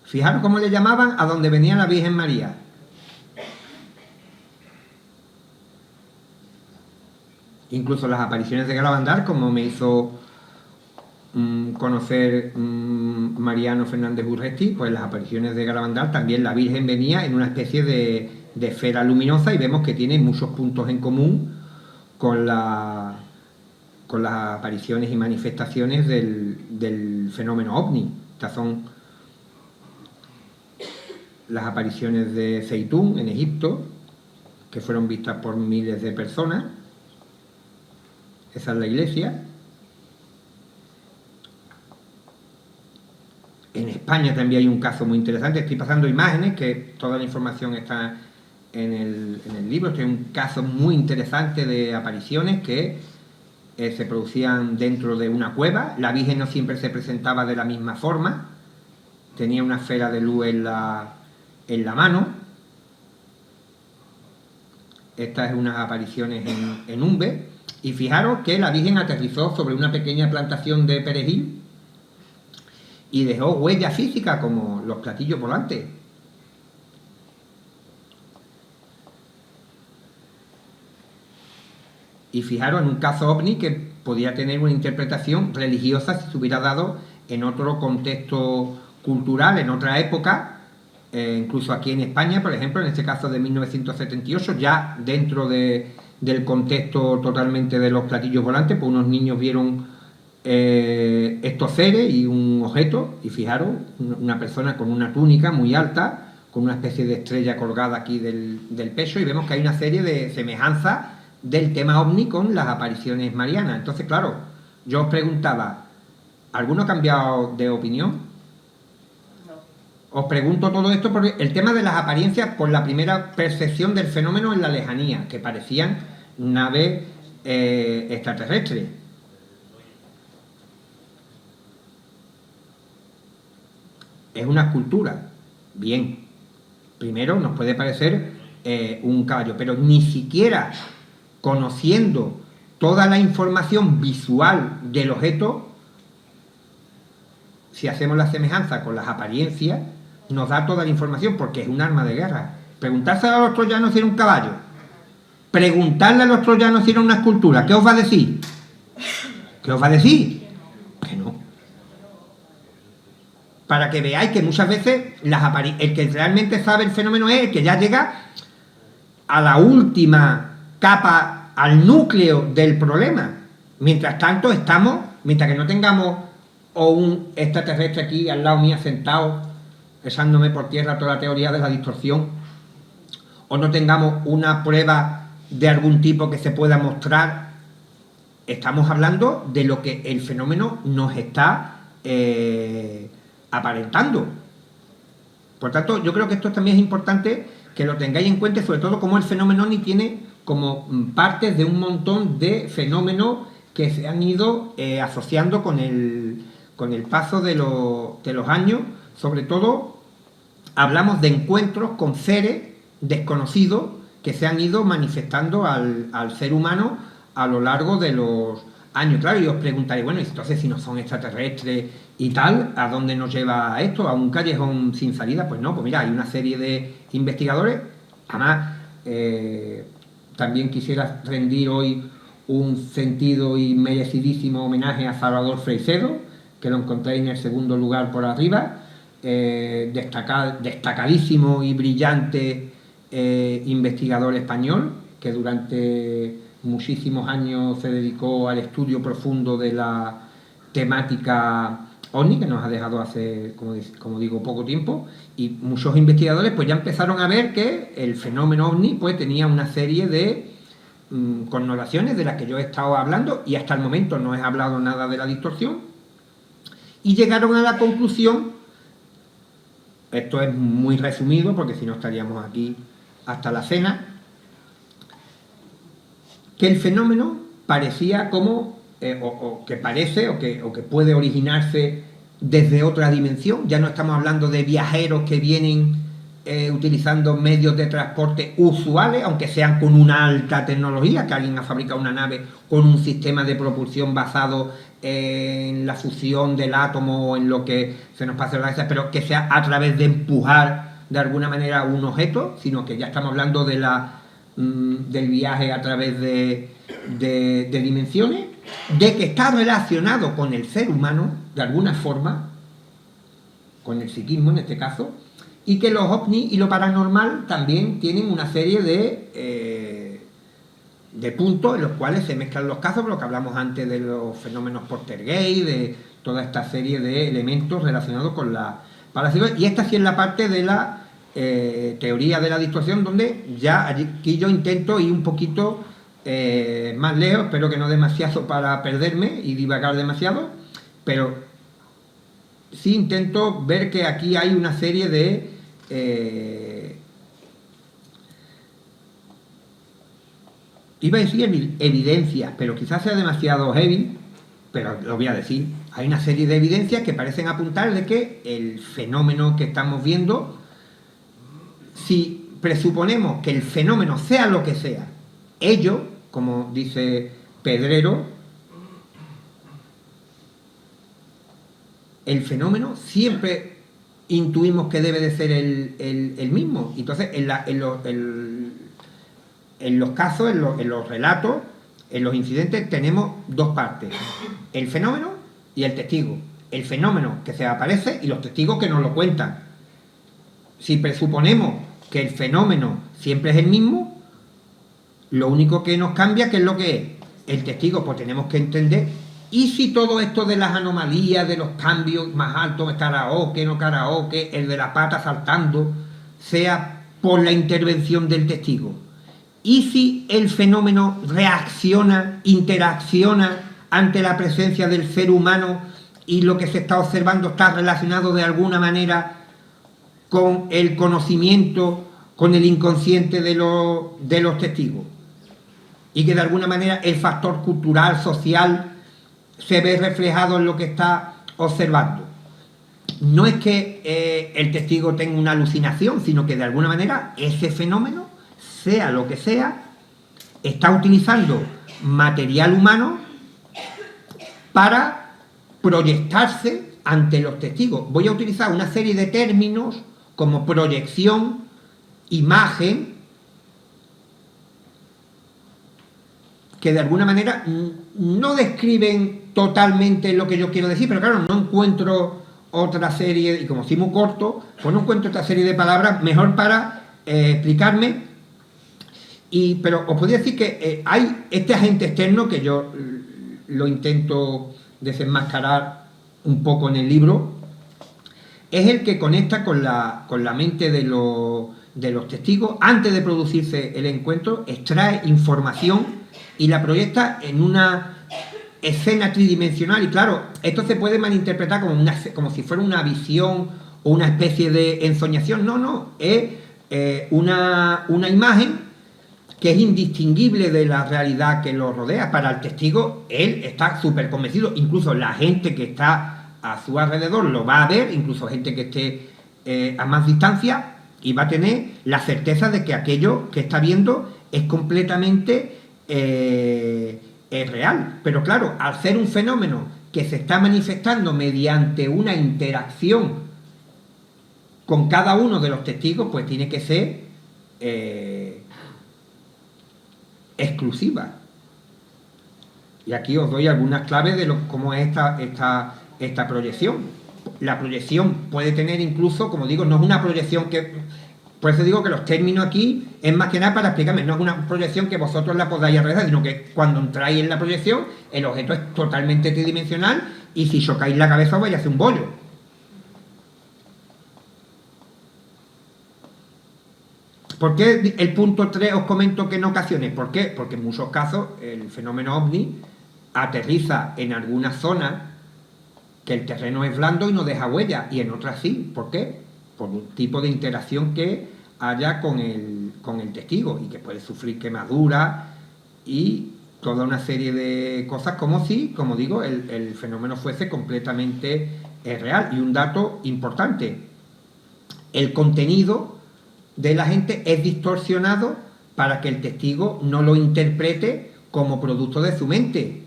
Fijaros cómo le llamaban a donde venía la Virgen María. Incluso las apariciones de Garabandal, como me hizo conocer Mariano Fernández Urresti, pues las apariciones de Garabandal también la Virgen venía en una especie de esfera luminosa, y vemos que tiene muchos puntos en común con las apariciones y manifestaciones del fenómeno OVNI. Estas son las apariciones de Zeitún en Egipto, que fueron vistas por miles de personas. Esa es la iglesia. En España también hay un caso muy interesante. Estoy pasando imágenes, que toda la información está en el libro. Este es un caso muy interesante de apariciones que se producían dentro de una cueva. La Virgen no siempre se presentaba de la misma forma. Tenía una esfera de luz en la mano. Estas es unas apariciones en Umbe. Y fijaros que la Virgen aterrizó sobre una pequeña plantación de perejil y dejó huellas físicas como los platillos volantes. Y fijaros en un caso OVNI que podía tener una interpretación religiosa si se hubiera dado en otro contexto cultural, en otra época, incluso aquí en España, por ejemplo, en este caso de 1978, ya dentro del contexto totalmente de los platillos volantes, pues unos niños vieron estos seres y un objeto, y fijaros, una persona con una túnica muy alta, con una especie de estrella colgada aquí del pecho, y vemos que hay una serie de semejanzas del tema OVNI con las apariciones marianas. Entonces, claro, yo os preguntaba, ¿alguno ha cambiado de opinión? Os pregunto todo esto porque el tema de las apariencias, por la primera percepción del fenómeno en la lejanía, que parecían naves extraterrestres. Es una escultura. Bien. Primero nos puede parecer un caballo, pero ni siquiera conociendo toda la información visual del objeto, si hacemos la semejanza con las apariencias, nos da toda la información, porque es un arma de guerra. Preguntarse a los troyanos si era un caballo, preguntarle a los troyanos si era una escultura, ¿qué os va a decir? ¿Qué os va a decir? Que no. Para que veáis que muchas veces el que realmente sabe el fenómeno es el que ya llega a la última capa, al núcleo del problema. Mientras tanto mientras que no tengamos un extraterrestre aquí al lado mío sentado, echándome por tierra toda la teoría de la distorsión, o no tengamos una prueba de algún tipo que se pueda mostrar, estamos hablando de lo que el fenómeno nos está aparentando. Por tanto, yo creo que esto también es importante que lo tengáis en cuenta, sobre todo como el fenómeno OVNI tiene como partes de un montón de fenómenos que se han ido asociando con el paso de los años. Sobre todo hablamos de encuentros con seres desconocidos que se han ido manifestando al ser humano a lo largo de años. Claro, y os preguntaréis, bueno, entonces si no son extraterrestres y tal, ¿a dónde nos lleva esto? ¿A un callejón sin salida? Pues no, pues mira, hay una serie de investigadores. Además, también quisiera rendir hoy un sentido y merecidísimo homenaje a Salvador Freixedo, que lo encontréis en el segundo lugar por arriba, destacadísimo y brillante investigador español, que durante muchísimos años se dedicó al estudio profundo de la temática OVNI, que nos ha dejado hace, como digo, poco tiempo, y muchos investigadores pues ya empezaron a ver que el fenómeno OVNI pues tenía una serie de connotaciones de las que yo he estado hablando, y hasta el momento no he hablado nada de la distorsión, y llegaron a la conclusión, esto es muy resumido porque si no estaríamos aquí hasta la cena, que el fenómeno parecía como, o que parece, o que puede originarse desde otra dimensión. Ya no estamos hablando de viajeros que vienen utilizando medios de transporte usuales, aunque sean con una alta tecnología, que alguien ha fabricado una nave con un sistema de propulsión basado en la fusión del átomo o en lo que se nos pasa en la cabeza, pero que sea a través de empujar de alguna manera un objeto, sino que ya estamos hablando de del viaje a través de dimensiones, de que está relacionado con el ser humano de alguna forma, con el psiquismo en este caso, y que los ovnis y lo paranormal también tienen una serie de puntos en los cuales se mezclan los casos, lo que hablamos antes de los fenómenos Poltergeist, de toda esta serie de elementos relacionados con la parapsicología. Y esta sí es la parte de la teoría de la distorsión, donde ya aquí yo intento ir un poquito más lejos, espero que no demasiado para perderme y divagar demasiado, pero sí intento ver que aquí hay una serie de iba a decir evidencias, pero quizás sea demasiado heavy, pero lo voy a decir. Hay una serie de evidencias que parecen apuntar de que el fenómeno que estamos viendo, si presuponemos que el fenómeno sea lo que sea, ello, como dice Pedrero, el fenómeno siempre intuimos que debe de ser el mismo. Entonces, en los casos, en los relatos, en los incidentes, tenemos dos partes: el fenómeno y el testigo. El fenómeno que se aparece y los testigos que nos lo cuentan. Si presuponemos que el fenómeno siempre es el mismo, lo único que nos cambia, ¿qué es lo que es? El testigo. Pues tenemos que entender, y si todo esto de las anomalías, de los cambios más altos, karaoke, no karaoke, el de la pata saltando, sea por la intervención del testigo. Y si el fenómeno reacciona, interacciona ante la presencia del ser humano y lo que se está observando está relacionado de alguna manera con el conocimiento, con el inconsciente de los testigos. Y que de alguna manera el factor cultural, social, se ve reflejado en lo que está observando. No es que el testigo tenga una alucinación, sino que de alguna manera ese fenómeno, sea lo que sea, está utilizando material humano para proyectarse ante los testigos. Voy a utilizar una serie de términos como proyección, imagen, que de alguna manera no describen totalmente lo que yo quiero decir, pero claro, no encuentro otra serie, y como soy muy corto, pues no encuentro otra serie de palabras mejor para explicarme. Pero os podría decir que hay este agente externo, que yo lo intento desenmascarar un poco en el libro, es el que conecta con la mente de los testigos. Antes de producirse el encuentro, extrae información y la proyecta en una escena tridimensional. Y claro, esto se puede malinterpretar como si fuera una visión o una especie de ensoñación. No, es una imagen que es indistinguible de la realidad que lo rodea. Para el testigo, él está súper convencido, incluso la gente que está a su alrededor lo va a ver, incluso gente que esté a más distancia, y va a tener la certeza de que aquello que está viendo es completamente es real. Pero claro, al ser un fenómeno que se está manifestando mediante una interacción con cada uno de los testigos, pues tiene que ser exclusiva. Y aquí os doy algunas claves de cómo es esta proyección. La proyección puede tener incluso, como digo, no es una proyección que... Por eso digo que los términos aquí es más que nada para explicarme, no es una proyección que vosotros la podáis realizar, sino que cuando entráis en la proyección, el objeto es totalmente tridimensional y si chocáis la cabeza os vais a hacer un bollo. ¿Por qué el punto 3 os comento que en ocasiones? ¿Por qué? Porque en muchos casos el fenómeno ovni aterriza en algunas zonas que el terreno es blando y no deja huella, y en otras sí. ¿Por qué? Por un tipo de interacción que haya con el testigo y que puede sufrir quemaduras y toda una serie de cosas como si, como digo, el fenómeno fuese completamente real. Y un dato importante, el contenido de la gente es distorsionado para que el testigo no lo interprete como producto de su mente,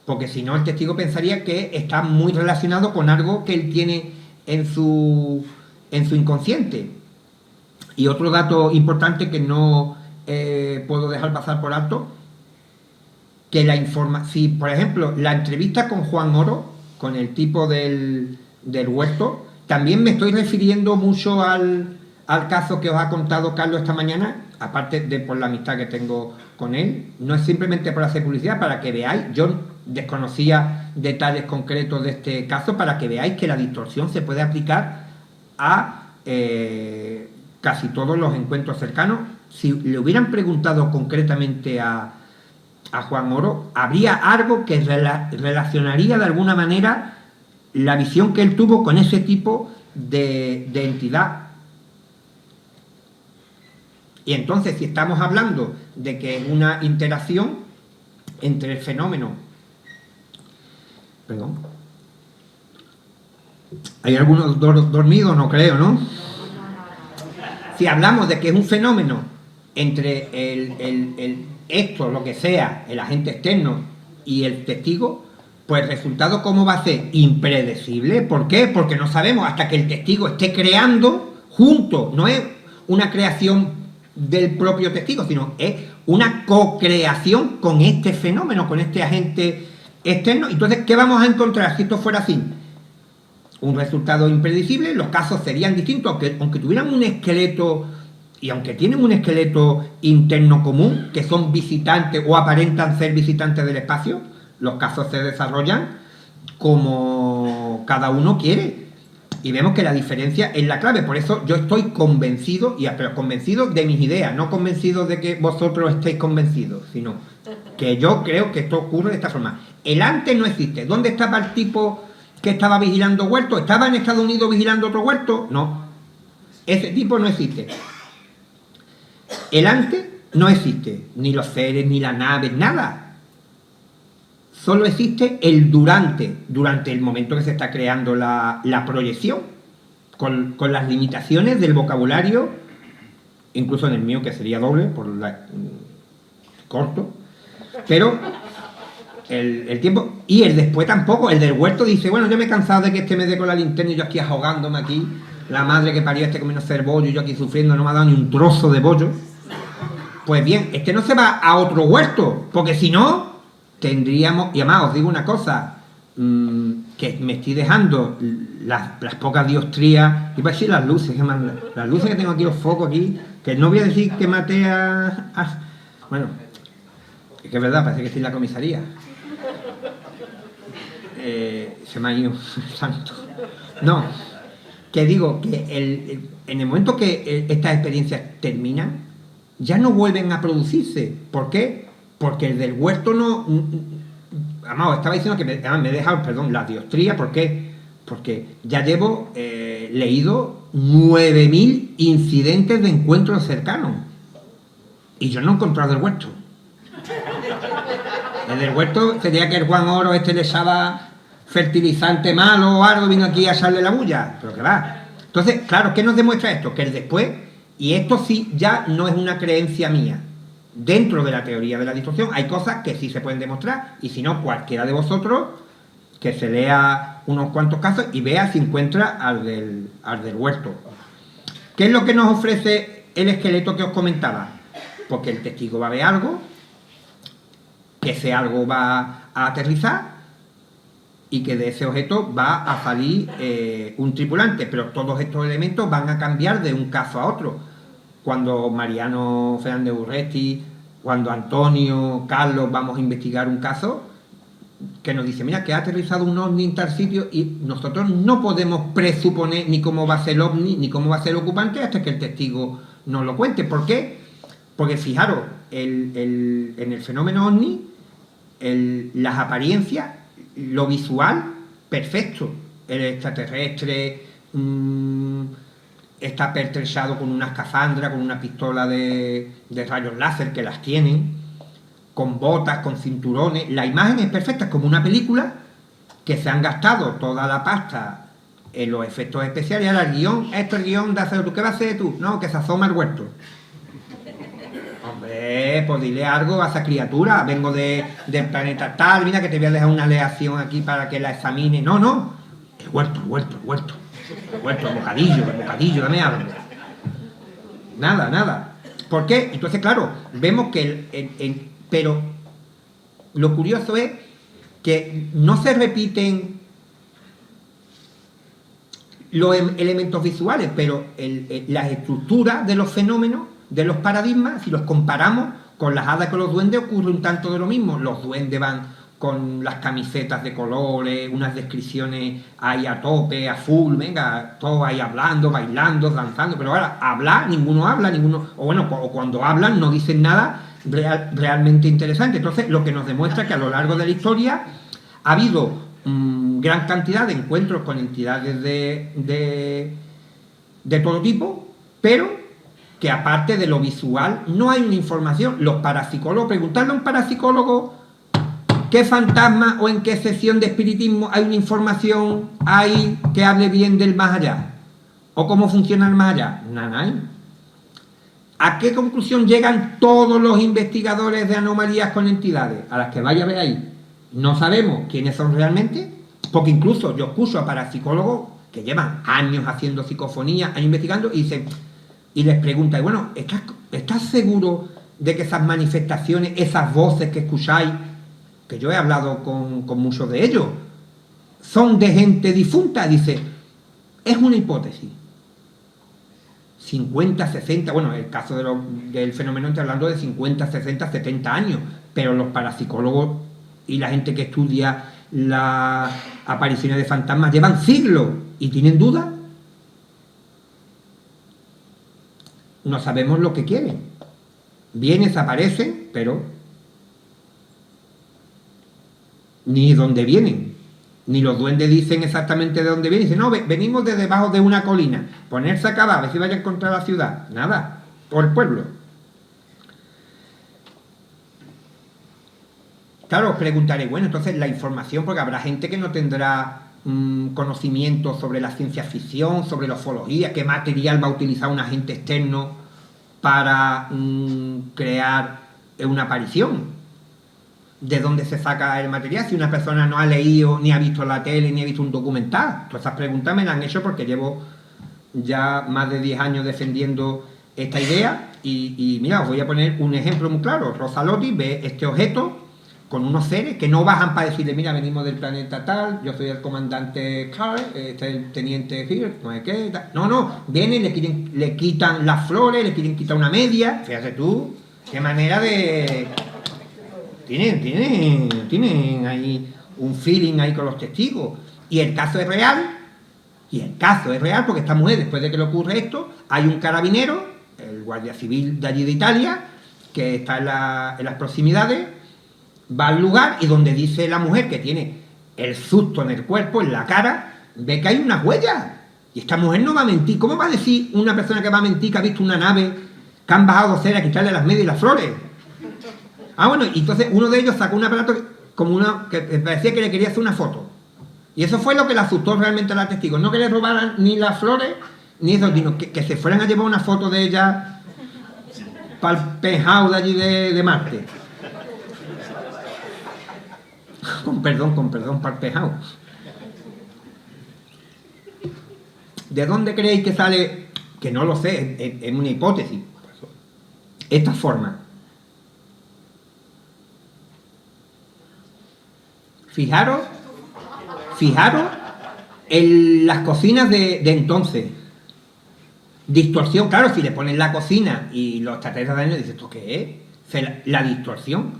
porque si no el testigo pensaría que está muy relacionado con algo que él tiene en su inconsciente. Y otro dato importante que no puedo dejar pasar por alto, que si por ejemplo la entrevista con Juan Oro, con el tipo del huerto, también me estoy refiriendo mucho al caso que os ha contado Carlos esta mañana, aparte de por la amistad que tengo con él. No es simplemente por hacer publicidad, para que veáis, yo desconocía detalles concretos de este caso, para que veáis que la distorsión se puede aplicar a casi todos los encuentros cercanos. Si le hubieran preguntado concretamente a Juan Oro, habría algo que relacionaría de alguna manera la visión que él tuvo con ese tipo de entidad. Y entonces, si estamos hablando de que es una interacción entre el fenómeno... Perdón. ¿Hay algunos dormidos? No creo, ¿no? Si hablamos de que es un fenómeno entre esto, lo que sea, el agente externo y el testigo, pues el resultado, ¿cómo va a ser? Impredecible. ¿Por qué? Porque no sabemos hasta que el testigo esté creando junto. No es una creación del propio testigo, sino es una co-creación con este fenómeno, con este agente externo. Entonces, ¿qué vamos a encontrar si esto fuera así? Un resultado impredecible. Los casos serían distintos, aunque tuvieran un esqueleto, y aunque tienen un esqueleto interno común, que son visitantes o aparentan ser visitantes del espacio, los casos se desarrollan como cada uno quiere. Y vemos que la diferencia es la clave. Por eso yo estoy convencido, pero convencido de mis ideas, no convencido de que vosotros estéis convencidos, sino que yo creo que esto ocurre de esta forma. El antes no existe. ¿Dónde estaba el tipo que estaba vigilando huertos? ¿Estaba en Estados Unidos vigilando otro huerto? No. Ese tipo no existe. El antes no existe. Ni los seres, ni las naves, nada. Solo existe el durante el momento que se está creando la proyección, con las limitaciones del vocabulario, incluso en el mío, que sería doble, corto, pero el tiempo, y el después tampoco. El del huerto dice, bueno, yo me he cansado de que este me dé con la linterna y yo aquí ahogándome aquí, la madre que parió comiendo hacer bollo y yo aquí sufriendo, no me ha dado ni un trozo de bollo. Pues bien, este no se va a otro huerto, porque si no tendríamos, y además os digo una cosa, que me estoy dejando las pocas diostrías, iba a decir las luces que tengo aquí, los focos aquí, que no voy a decir que maté bueno, es que es verdad, parece que estoy en la comisaría. Se me ha ido santo. No, que digo que en el momento que estas experiencias terminan, ya no vuelven a producirse. ¿Por qué? Porque el del huerto no... Además, estaba diciendo que me he dejado, perdón, la diostría. ¿Por qué? Porque ya llevo leído 9.000 incidentes de encuentros cercanos. Y yo no he encontrado el huerto. El del huerto sería que el Juan Oro le echaba fertilizante malo o algo, vino aquí a echarle la bulla. Pero que va. Entonces, claro, ¿qué nos demuestra esto? Que el después, y esto sí ya no es una creencia mía, dentro de la teoría de la distorsión hay cosas que sí se pueden demostrar, y si no, cualquiera de vosotros que se lea unos cuantos casos y vea si encuentra al del huerto. ¿Qué es lo que nos ofrece el esqueleto que os comentaba? Porque el testigo va a ver algo, que ese algo va a aterrizar y que de ese objeto va a salir un tripulante, pero todos estos elementos van a cambiar de un caso a otro. Cuando Mariano Fernández Urresti, cuando Antonio, Carlos vamos a investigar un caso que nos dice, mira, que ha aterrizado un ovni en tal sitio, y nosotros no podemos presuponer ni cómo va a ser el ovni, ni cómo va a ser el ocupante hasta que el testigo nos lo cuente. ¿Por qué? Porque fijaros, en el fenómeno ovni, las apariencias, lo visual, perfecto. El extraterrestre está pertrechado con una escafandra, con una pistola de rayos láser, que las tienen, con botas, con cinturones. La imagen es perfecta, es como una película que se han gastado toda la pasta en los efectos especiales. Ahora el guión, esto es el guión de hacer, ¿tú qué vas a hacer tú? No, que se asoma al huerto. Hombre, pues dile algo a esa criatura, vengo del planeta tal, mira que te voy a dejar una aleación aquí para que la examine. No, no, el huerto, el bocadillo, dame algo. Nada. ¿Por qué? Entonces, claro, vemos que pero lo curioso es que no se repiten los elementos visuales, pero las estructuras de los fenómenos, de los paradigmas, si los comparamos con las hadas y con los duendes, ocurre un tanto de lo mismo. Los duendes van con las camisetas de colores, unas descripciones ahí a tope, a full, venga, todos ahí hablando, bailando, danzando, pero ahora hablar, ninguno habla, o cuando hablan no dicen nada realmente interesante. Entonces, lo que nos demuestra que a lo largo de la historia ha habido gran cantidad de encuentros con entidades de todo tipo, pero que aparte de lo visual no hay una información. Los parapsicólogos, preguntarle a un parapsicólogo qué fantasma o en qué sección de espiritismo hay una información ahí que hable bien del más allá, o cómo funciona el más allá. Nada hay. ¿A qué conclusión llegan todos los investigadores de anomalías con entidades? A las que vaya a ver ahí. No sabemos quiénes son realmente, porque incluso yo escucho a parapsicólogos que llevan años haciendo psicofonía, años investigando, y les pregunta, y bueno, ¿estás seguro de que esas manifestaciones, esas voces que escucháis, que yo he hablado con muchos de ellos, son de gente difunta? Dice, es una hipótesis. 50, 60, bueno, el caso del fenómeno estoy hablando de 50, 60, 70 años, pero los parapsicólogos y la gente que estudia las apariciones de fantasmas llevan siglos y tienen dudas. No sabemos lo que quieren. Vienen, aparecen, pero ni dónde vienen. Ni los duendes dicen exactamente de dónde vienen. Dicen, no, venimos de debajo de una colina. Ponerse a cavar, a ver si vaya a encontrar la ciudad. Nada, por el pueblo. Claro, os preguntaré, bueno, entonces la información, porque habrá gente que no tendrá conocimiento sobre la ciencia ficción, sobre la ufología, qué material va a utilizar un agente externo para crear una aparición. ¿De dónde se saca el material? Si una persona no ha leído, ni ha visto la tele, ni ha visto un documental. Todas esas preguntas me las han hecho porque llevo ya más de 10 años defendiendo esta idea. Y mira, os voy a poner un ejemplo muy claro. Rosalotti ve este objeto con unos seres que no bajan para decirle, mira, venimos del planeta tal, yo soy el comandante Carl, este es el teniente Hill, no sé qué, tal. No, vienen, le quitan las flores, le quieren quitar una media. Fíjate tú, qué manera de... Tienen ahí un feeling ahí con los testigos. Y el caso es real, porque esta mujer, después de que le ocurre esto, hay un carabinero, el guardia civil de allí de Italia, que está en las proximidades, va al lugar y donde dice la mujer que tiene el susto en el cuerpo, en la cara, ve que hay unas huellas. Y esta mujer no va a mentir. ¿Cómo va a decir una persona que va a mentir que ha visto una nave, que han bajado a a quitarle las medias y las flores? Ah, bueno, y entonces uno de ellos sacó un aparato que parecía que le quería hacer una foto. Y eso fue lo que le asustó realmente a la testigo. No que le robaran ni las flores, ni eso, sino que se fueran a llevar una foto de ella. el penthouse de allí de Marte. Con perdón, para el penthouse. ¿De dónde creéis que sale? Que no lo sé, es una hipótesis. Esta forma. Fijaros en las cocinas de entonces. Distorsión, claro, si le ponen la cocina y los extraterrestres de años, dices, ¿esto qué es? La distorsión.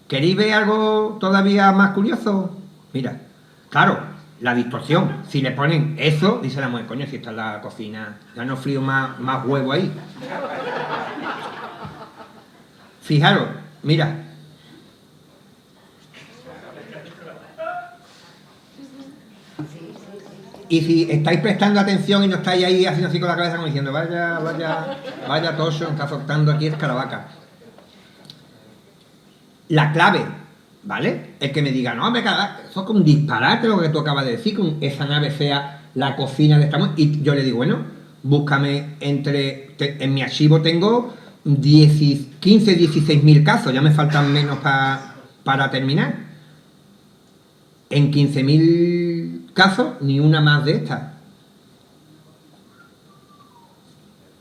¿Queréis ver algo todavía más curioso? Mira, claro, la distorsión. Si le ponen eso, dice la mujer, coño, si está en la cocina, ya no frío más huevo ahí. Fijaros, mira. Y si estáis prestando atención y no estáis ahí haciendo así con la cabeza como diciendo, vaya tocho, está soltando aquí escarabaca. La clave, ¿vale? El que me diga, no, hombre, eso es un disparate lo que tú acabas de decir, que esa nave sea la cocina de esta mujer. Y yo le digo, bueno, búscame en mi archivo tengo 15, 16.000 casos, ya me faltan menos para terminar. En 15.000 casos, ni una más de estas.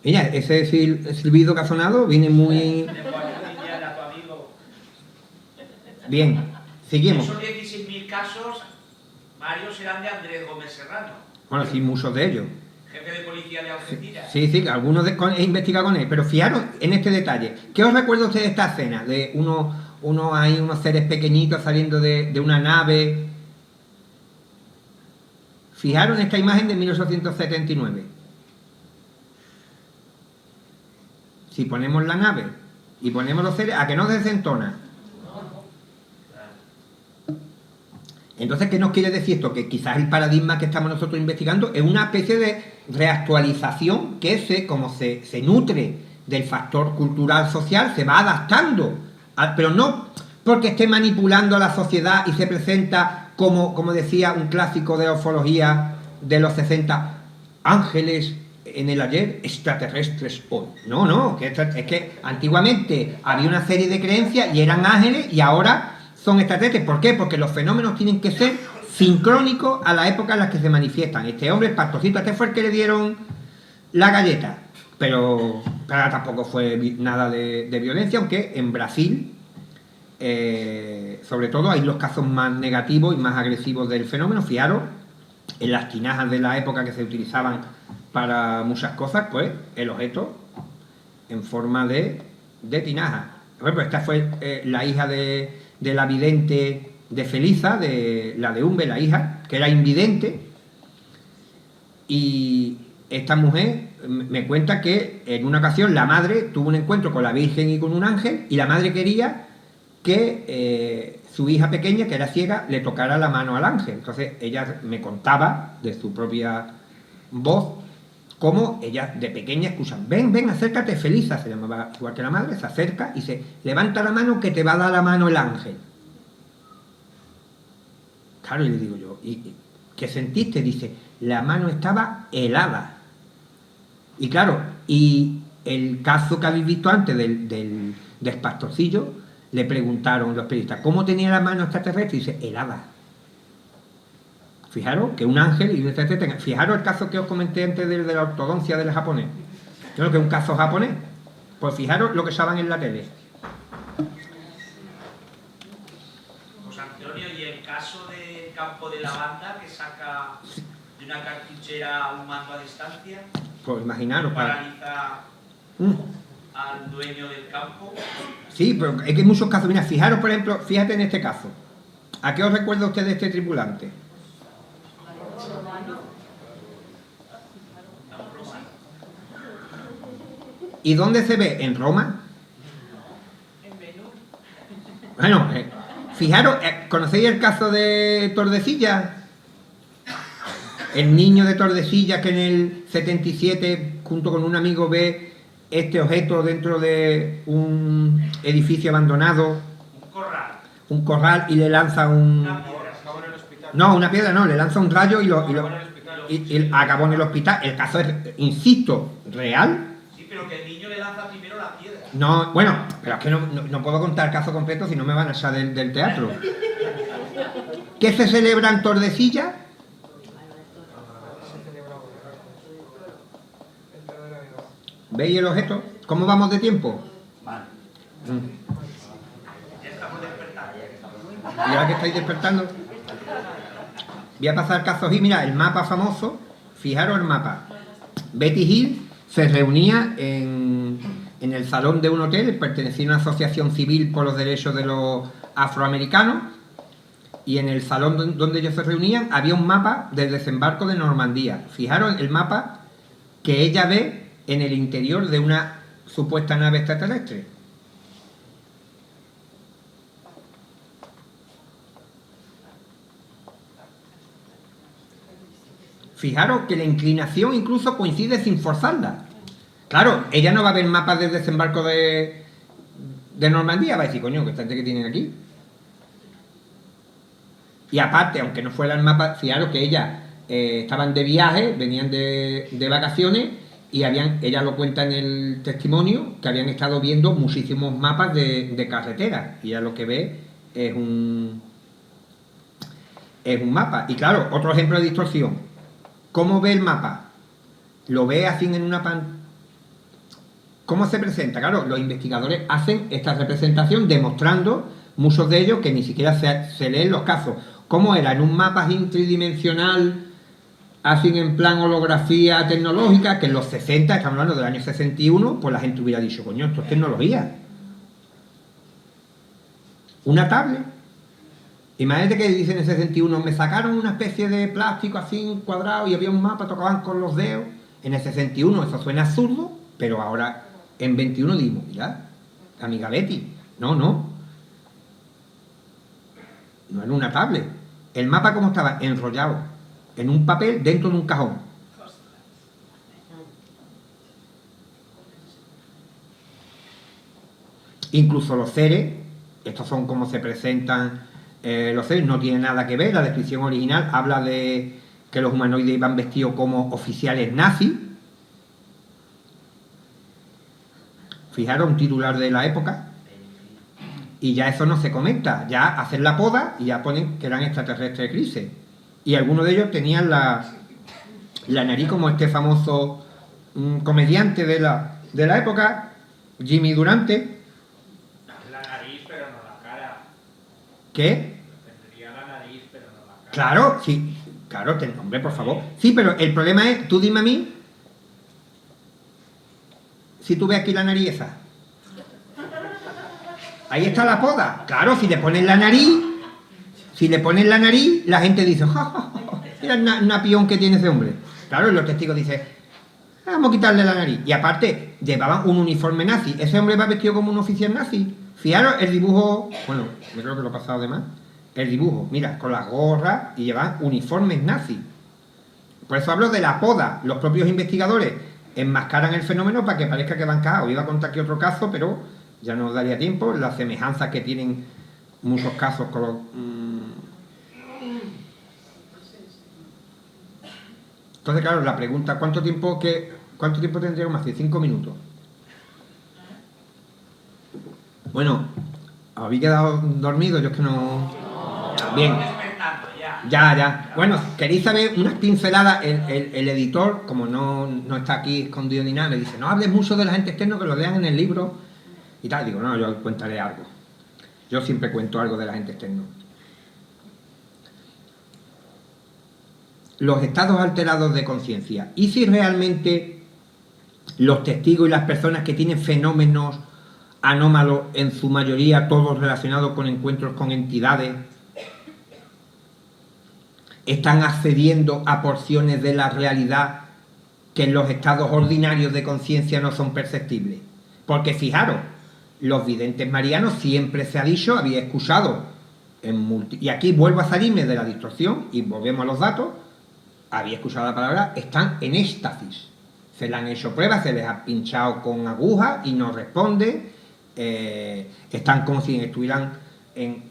Mira, ese silbido que ha sonado viene muy... Bien, seguimos. Esos 16.000 casos, varios serán de Andrés Gómez Serrano. Bueno, sí, muchos de ellos. Jefe de policía de Algeciras. Sí, algunos he investigado con él, pero fijaros en este detalle. ¿Qué os recuerda usted de esta escena? De unos seres pequeñitos saliendo de una nave. Fijaros en esta imagen de 1879. Si ponemos la nave y ponemos los seres, ¿a que no desentona? Entonces, ¿qué nos quiere decir esto? Que quizás el paradigma que estamos nosotros investigando es una especie de reactualización que como se nutre del factor cultural social, se va adaptando, pero no porque esté manipulando a la sociedad y se presenta como decía un clásico de la ufología de los 60, ángeles en el ayer, extraterrestres hoy. No, es que antiguamente había una serie de creencias y eran ángeles y ahora son extraterrestres. ¿Por qué? Porque los fenómenos tienen que ser sincrónicos a la época en la que se manifiestan. Este hombre, el pastorcito, este fue el que le dieron la galleta, pero tampoco fue nada de violencia, aunque en Brasil, sobre todo, hay los casos más negativos y más agresivos del fenómeno. Fijaros, en las tinajas de la época que se utilizaban para muchas cosas, pues el objeto en forma de tinaja. Por ejemplo, esta fue la hija de la vidente de Felisa, la de Umbe, la hija, que era invidente, y esta mujer me cuenta que en una ocasión la madre tuvo un encuentro con la Virgen y con un ángel, y la madre quería que su hija pequeña, que era ciega, le tocara la mano al ángel. Entonces ella me contaba de su propia voz cómo ella de pequeña escucha, ven, acércate, Felisa, se llamaba igual que la madre, se acerca y se levanta la mano que te va a dar la mano el ángel. Claro, y le digo yo, ¿y qué sentiste? Dice, la mano estaba helada. Y claro, y el caso que habéis visto antes del pastorcillo, le preguntaron los periodistas, ¿cómo tenía la mano extraterrestre? Y dice, helada. Fijaros que un ángel y un extraterrestre. Fijaros el caso que os comenté antes de la ortodoncia del japonés. Yo creo que es un caso japonés. Pues fijaros lo que estaban en la tele. José Antonio, y el caso del campo de lavanda que saca de una cartuchera un mando a distancia. Pues imaginaros. Paraliza al dueño del campo. Sí, pero es que hay muchos casos. Mira, fijaros, por ejemplo, fíjate en este caso. ¿A qué os recuerda usted de este tripulante? ¿Y dónde se ve? ¿En Roma? Bueno, fijaros, ¿conocéis el caso de Tordesillas? El niño de Tordesillas que en el 77, junto con un amigo, ve este objeto dentro de un edificio abandonado. Un corral y le lanza una piedra no, le lanza un rayo y acabó en el hospital. El caso es, insisto, real. Sí, pero que el niño le lanza primero la piedra. No, bueno, pero es que no puedo contar el caso completo si no me van a echar del teatro. ¿Qué se celebra en Tordesillas? ¿Veis el objeto? ¿Cómo vamos de tiempo? Vale. Ya estamos despertando. ¿Y ahora que estáis despertando? Voy a pasar casos y mira, el mapa famoso, fijaros el mapa. Betty Hill se reunía en el salón de un hotel, pertenecía a una asociación civil por los derechos de los afroamericanos, y en el salón donde ellos se reunían había un mapa del desembarco de Normandía. Fijaros el mapa que ella ve en el interior de una supuesta nave extraterrestre. Fijaros que la inclinación incluso coincide sin forzarla. Claro, ella no va a ver mapas del desembarco de Normandía, va a decir, coño, ¿qué gente que tienen aquí? Y aparte, aunque no fuera el mapa, fijaros que ellas estaban de viaje, venían de vacaciones, y ella lo cuenta en el testimonio, que habían estado viendo muchísimos mapas de carretera, y ella lo que ve es un mapa. Y claro, otro ejemplo de distorsión. ¿Cómo ve el mapa? Lo ve así en una pantalla. ¿Cómo se presenta? Claro, los investigadores hacen esta representación demostrando, muchos de ellos, que ni siquiera se leen los casos. ¿Cómo era? En un mapa tridimensional, así en plan holografía tecnológica, que en los 60, estamos hablando del año 61, pues la gente hubiera dicho, coño, esto es tecnología. Una tablet. Imagínate que dicen en el 61, me sacaron una especie de plástico así cuadrado y había un mapa, tocaban con los dedos. En el 61 eso suena absurdo, pero ahora en 21 digo, mirad, amiga Betty, no era una tablet. El mapa como estaba enrollado en un papel dentro de un cajón. Incluso los seres, estos son como se presentan los seres, no tienen nada que ver. La descripción original habla de que los humanoides iban vestidos como oficiales nazis. Fijaros, un titular de la época. Y ya eso no se comenta, ya hacen la poda y ya ponen que eran extraterrestres de crisis. Y algunos de ellos tenían la nariz como este famoso comediante de la época, Jimmy Durante. La nariz, pero no la cara. ¿Qué? Tendría la nariz, pero no la cara. Claro, sí, claro, hombre, por favor. Sí, pero el problema es, tú dime a mí, si tú ves aquí la nariz esa. Ahí está la poda. Claro, si le ponen la nariz, la gente dice, ¡ja, ja, ja! Mira el napión que tiene ese hombre. Claro, y los testigos dicen, vamos a quitarle la nariz. Y aparte, llevaban un uniforme nazi. Ese hombre va vestido como un oficial nazi. Fijaros el dibujo, bueno, yo creo que lo he pasado de más. El dibujo, mira, con las gorras y llevan uniformes nazis. Por eso hablo de la poda. Los propios investigadores enmascaran el fenómeno para que parezca que van cagados. Iba a contar aquí otro caso, pero ya no nos daría tiempo. Las semejanzas que tienen muchos casos con los... Entonces, claro, la pregunta, ¿cuánto tiempo tendríamos hacer? 5 minutos. Bueno, ¿habéis quedado dormidos? Yo es que no... Bien. Ya. Bueno, ¿queréis saber unas pinceladas? El editor, como no está aquí escondido ni nada, le dice, no hables mucho de la gente externa, que lo lean en el libro y tal. Digo, no, yo cuentaré algo. Yo siempre cuento algo de la gente externa. Los estados alterados de conciencia. ¿Y si realmente los testigos y las personas que tienen fenómenos anómalos, en su mayoría todos relacionados con encuentros con entidades, están accediendo a porciones de la realidad que en los estados ordinarios de conciencia no son perceptibles? Porque fijaros, los videntes marianos siempre se ha dicho, había escuchado, y aquí vuelvo a salirme de la distorsión y volvemos a los datos, había escuchado la palabra, están en éxtasis. Se le han hecho pruebas, se les ha pinchado con agujas y no responde. Están como si estuvieran en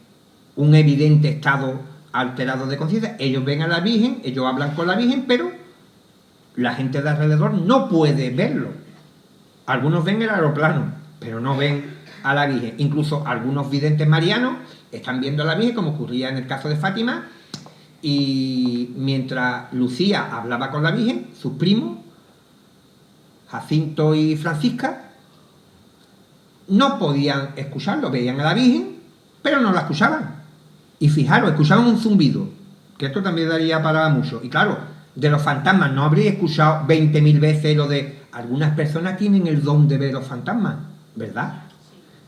un evidente estado alterado de conciencia. Ellos ven a la Virgen, ellos hablan con la Virgen, pero la gente de alrededor no puede verlo. algunos ven el aeroplano, pero no ven a la Virgen. Incluso algunos videntes marianos están viendo a la Virgen, como ocurría en el caso de Fátima, y mientras Lucía hablaba con la Virgen, sus primos, Jacinto y Francisca, no podían escucharlo, veían a la Virgen, pero no la escuchaban. Y fijaros, escuchaban un zumbido, que esto también daría para mucho. Y claro, de los fantasmas no habría escuchado 20.000 veces lo de algunas personas tienen el don de ver los fantasmas, ¿verdad?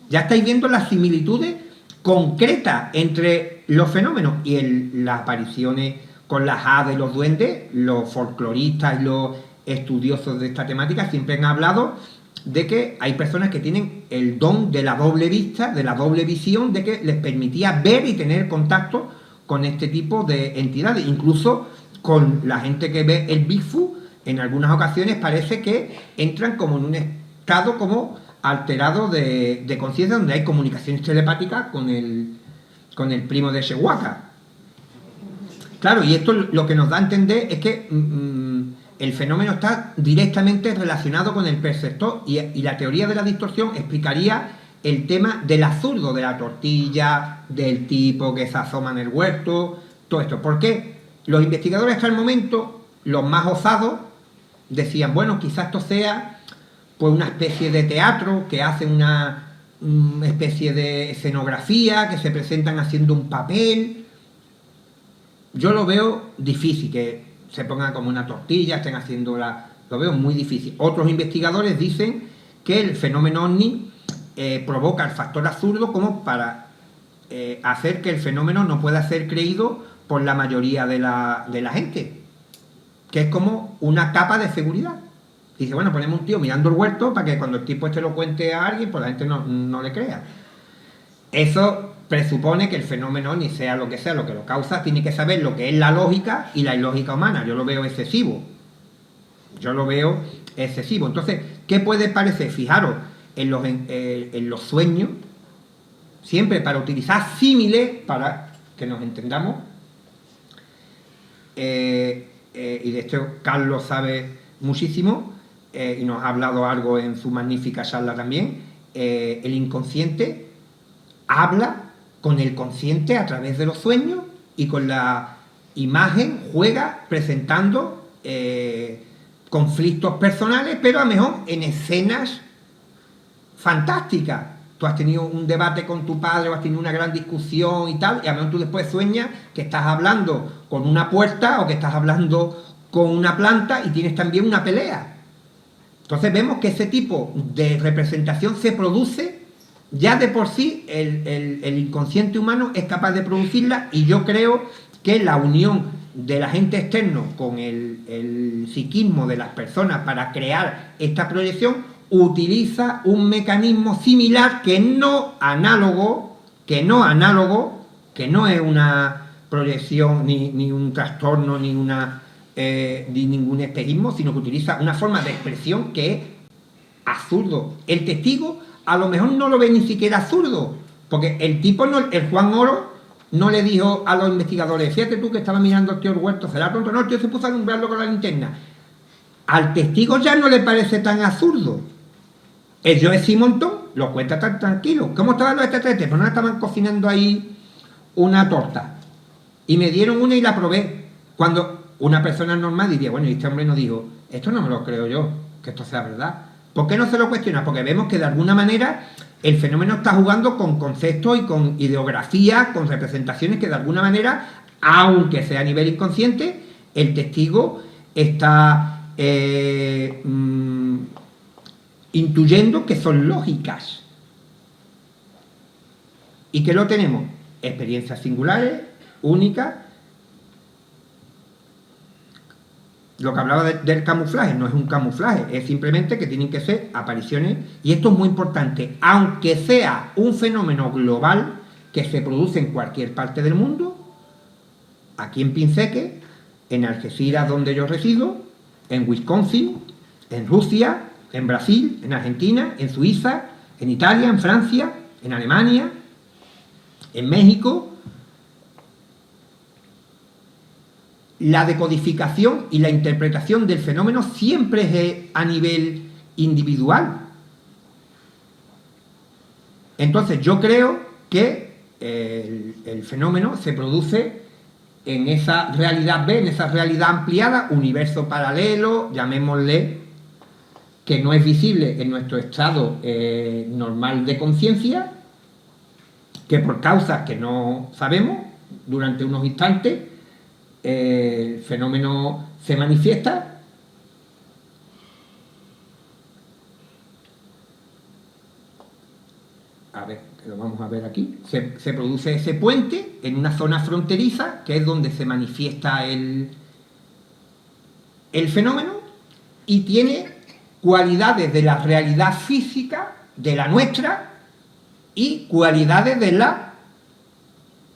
Ya estáis viendo las similitudes concretas entre los fenómenos y las apariciones con las hadas y los duendes. Los folcloristas y los estudiosos de esta temática siempre han hablado de que hay personas que tienen el don de la doble vista, de la doble visión, de que les permitía ver y tener contacto con este tipo de entidades. Incluso con la gente que ve el Bigfoot, en algunas ocasiones parece que entran como en un estado como alterado de conciencia, donde hay comunicaciones telepáticas con el primo de Chewbacca. Claro, y esto lo que nos da a entender es que el fenómeno está directamente relacionado con el perceptor, y la teoría de la distorsión explicaría el tema del absurdo de la tortilla, del tipo que se asoma en el huerto, todo esto. ¿Por qué? Los investigadores hasta el momento, los más osados, decían, bueno, quizás esto sea pues una especie de teatro, que hacen una especie de escenografía, que se presentan haciendo un papel. Yo lo veo difícil, que se pongan como una tortilla, estén haciendo lo veo muy difícil. Otros investigadores dicen que el fenómeno ovni provoca el factor absurdo como para hacer que el fenómeno no pueda ser creído por la mayoría de la gente, que es como una capa de seguridad. Dice, bueno, ponemos un tío mirando el huerto para que cuando el tipo este lo cuente a alguien, pues la gente no le crea. Eso presupone que el fenómeno, ni sea lo que lo causa, tiene que saber lo que es la lógica y la ilógica humana. Yo lo veo excesivo. Entonces, ¿qué puede parecer? Fijaros, en los sueños, siempre para utilizar símiles, para que nos entendamos, y de esto Carlos sabe muchísimo, y nos ha hablado algo en su magnífica charla también. El inconsciente habla con el consciente a través de los sueños, y con la imagen juega presentando conflictos personales, pero a lo mejor en escenas fantásticas. Tú has tenido un debate con tu padre o has tenido una gran discusión y tal, y a lo mejor tú después sueñas que estás hablando con una puerta o que estás hablando con una planta y tienes también una pelea. Entonces vemos que ese tipo de representación se produce ya de por sí, el inconsciente humano es capaz de producirla, y yo creo que la unión del agente externo con el psiquismo de las personas para crear esta proyección utiliza un mecanismo similar que no análogo, que no es una proyección ni un trastorno ni ningún espejismo, sino que utiliza una forma de expresión que es absurdo. El testigo a lo mejor no lo ve ni siquiera absurdo, porque el tipo, el Juan Oro, no le dijo a los investigadores, fíjate tú que estaba mirando al tío Huerto, será tonto, no, el tío se puso a alumbrarlo con la linterna. Al testigo ya no le parece tan absurdo. El Joe Simonton lo cuenta tan tranquilo. ¿Cómo estaban los extraterrestres? Pues no estaban cocinando ahí una torta, y me dieron una y la probé. Cuando una persona normal diría, bueno, y este hombre nos dijo, esto no me lo creo yo, que esto sea verdad. ¿Por qué no se lo cuestiona? Porque vemos que de alguna manera el fenómeno está jugando con conceptos y con ideografía, con representaciones que de alguna manera, aunque sea a nivel inconsciente, el testigo está intuyendo que son lógicas. ¿Y qué lo tenemos? Experiencias singulares, únicas. Lo que hablaba del camuflaje, no es un camuflaje, es simplemente que tienen que ser apariciones, y esto es muy importante, aunque sea un fenómeno global que se produce en cualquier parte del mundo, aquí en Pinceque, en Algeciras, donde yo resido, en Wisconsin, en Rusia, en Brasil, en Argentina, en Suiza, en Italia, en Francia, en Alemania, en México. La decodificación y la interpretación del fenómeno siempre es a nivel individual. Entonces yo creo que el fenómeno se produce en esa realidad B, en esa realidad ampliada, universo paralelo, llamémosle, que no es visible en nuestro estado normal de conciencia, que por causas que no sabemos, durante unos instantes, el fenómeno se manifiesta. A ver, que lo vamos a ver aquí. Se produce ese puente en una zona fronteriza, que es donde se manifiesta el fenómeno, y tiene cualidades de la realidad física, de la nuestra, y cualidades de la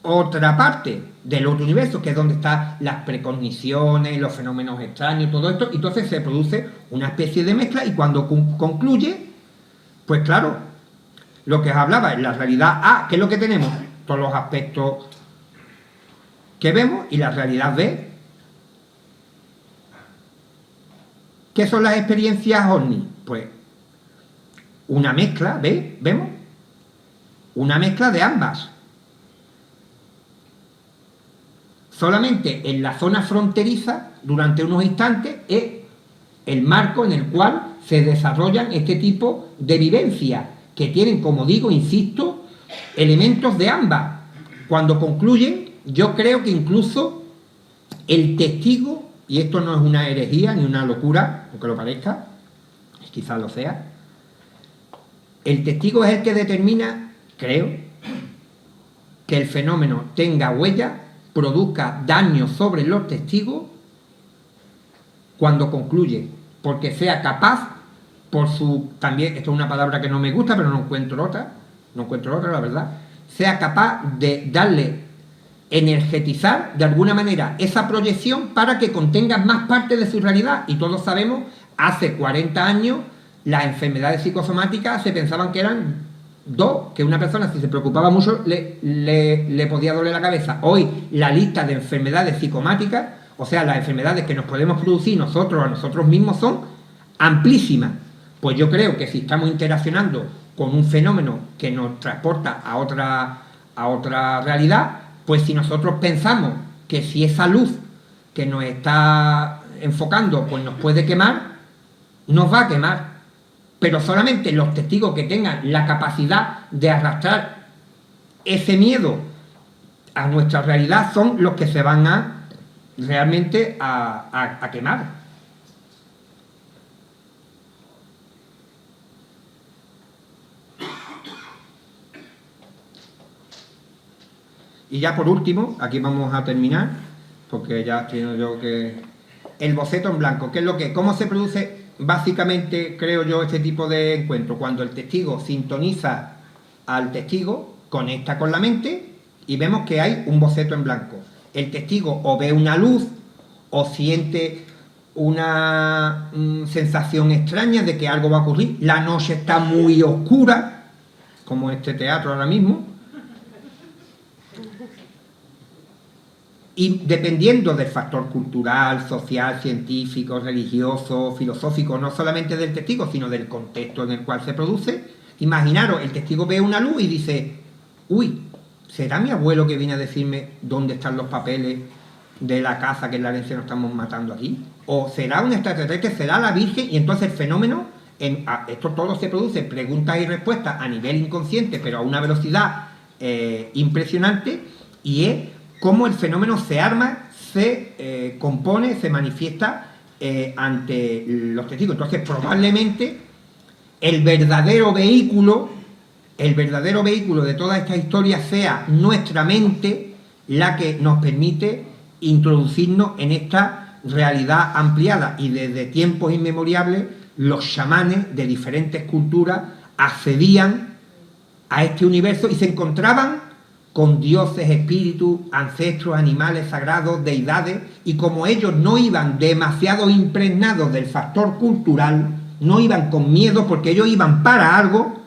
otra parte, del otro universo, que es donde están las precogniciones, los fenómenos extraños, todo esto. Y entonces se produce una especie de mezcla, y cuando concluye, pues claro, lo que os hablaba en la realidad A, ¿qué es lo que tenemos? Todos los aspectos que vemos, y la realidad B, ¿qué son las experiencias ovni? Pues una mezcla, ¿vemos? Una mezcla de ambas. Solamente en la zona fronteriza, durante unos instantes, es el marco en el cual se desarrollan este tipo de vivencias, que tienen, como digo, insisto, elementos de ambas. Cuando concluyen, yo creo que incluso el testigo, y esto no es una herejía ni una locura, aunque lo parezca, quizás lo sea, el testigo es el que determina, creo, que el fenómeno tenga huella, produzca daño sobre los testigos cuando concluye, porque sea capaz, por su, también, esto es una palabra que no me gusta, pero no encuentro otra, la verdad, sea capaz de darle, energetizar de alguna manera esa proyección para que contenga más parte de su realidad. Y todos sabemos, hace 40 años, las enfermedades psicosomáticas se pensaban que eran dos, que una persona, si se preocupaba mucho, le podía doler la cabeza. Hoy la lista de enfermedades psicosomáticas, o sea, las enfermedades que nos podemos producir nosotros a nosotros mismos, son amplísimas. Pues yo creo que si estamos interaccionando con un fenómeno que nos transporta a otra realidad, pues si nosotros pensamos que si esa luz que nos está enfocando pues nos puede quemar, nos va a quemar. Pero solamente los testigos que tengan la capacidad de arrastrar ese miedo a nuestra realidad son los que se van a realmente a quemar. Y ya por último, aquí vamos a terminar, porque ya estoy yo que... El boceto en blanco, ¿qué es lo que? ¿Cómo se produce básicamente, creo yo, este tipo de encuentro? Cuando el testigo sintoniza al testigo, conecta con la mente y vemos que hay un boceto en blanco. El testigo o ve una luz o siente una sensación extraña de que algo va a ocurrir. La noche está muy oscura, como este teatro ahora mismo. Y dependiendo del factor cultural, social, científico, religioso, filosófico, no solamente del testigo, sino del contexto en el cual se produce, imaginaros, el testigo ve una luz y dice, uy, ¿será mi abuelo que viene a decirme dónde están los papeles de la casa que en la herencia nos estamos matando aquí? ¿O será un extraterrestre, será la Virgen? Y entonces el fenómeno, esto todo se produce, preguntas y respuestas a nivel inconsciente, pero a una velocidad impresionante, y es cómo el fenómeno se arma, se compone, se manifiesta ante los testigos. Entonces, probablemente el verdadero vehículo de toda esta historia sea nuestra mente, la que nos permite introducirnos en esta realidad ampliada. Y desde tiempos inmemoriales, los chamanes de diferentes culturas accedían a este universo y se encontraban con dioses, espíritus, ancestros, animales sagrados, deidades, y como ellos no iban demasiado impregnados del factor cultural, no iban con miedo porque ellos iban para algo,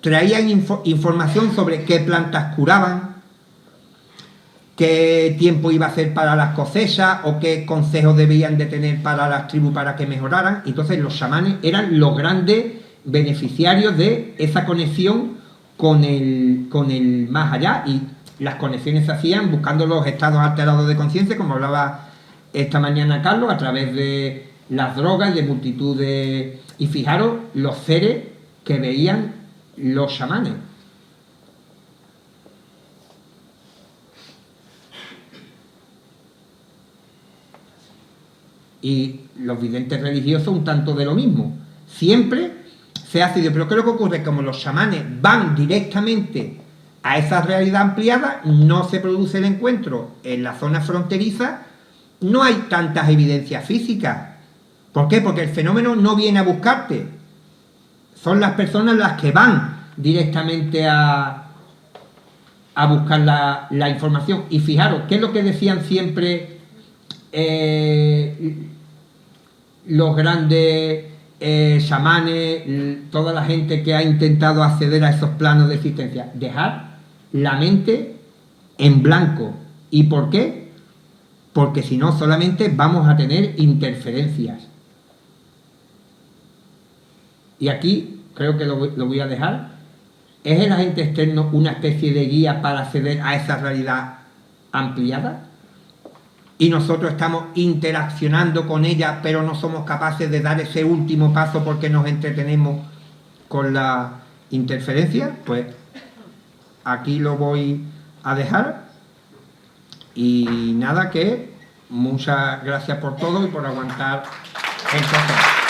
traían información sobre qué plantas curaban, qué tiempo iba a ser para las cosechas o qué consejos debían de tener para las tribus para que mejoraran. Entonces los chamanes eran los grandes beneficiarios de esa conexión con el más allá, y las conexiones se hacían buscando los estados alterados de conciencia, como hablaba esta mañana Carlos, a través de las drogas, de multitud de... Y fijaros los seres que veían los chamanes. Y los videntes religiosos un tanto de lo mismo. Siempre se hace, pero ¿qué es lo que ocurre? Como los chamanes van directamente a esa realidad ampliada, no se produce el encuentro en la zona fronteriza, no hay tantas evidencias físicas. ¿Por qué? Porque el fenómeno no viene a buscarte. Son las personas las que van directamente a buscar la información. Y fijaros, ¿qué es lo que decían siempre los grandes chamanes, toda la gente que ha intentado acceder a esos planos de existencia? Dejar la mente en blanco. ¿Y por qué? Porque si no, solamente vamos a tener interferencias. Y aquí creo que lo voy a dejar. ¿Es el agente externo una especie de guía para acceder a esa realidad ampliada? Y nosotros estamos interaccionando con ella, pero no somos capaces de dar ese último paso porque nos entretenemos con la interferencia. Pues aquí lo voy a dejar. Y nada, que muchas gracias por todo y por aguantar el proceso.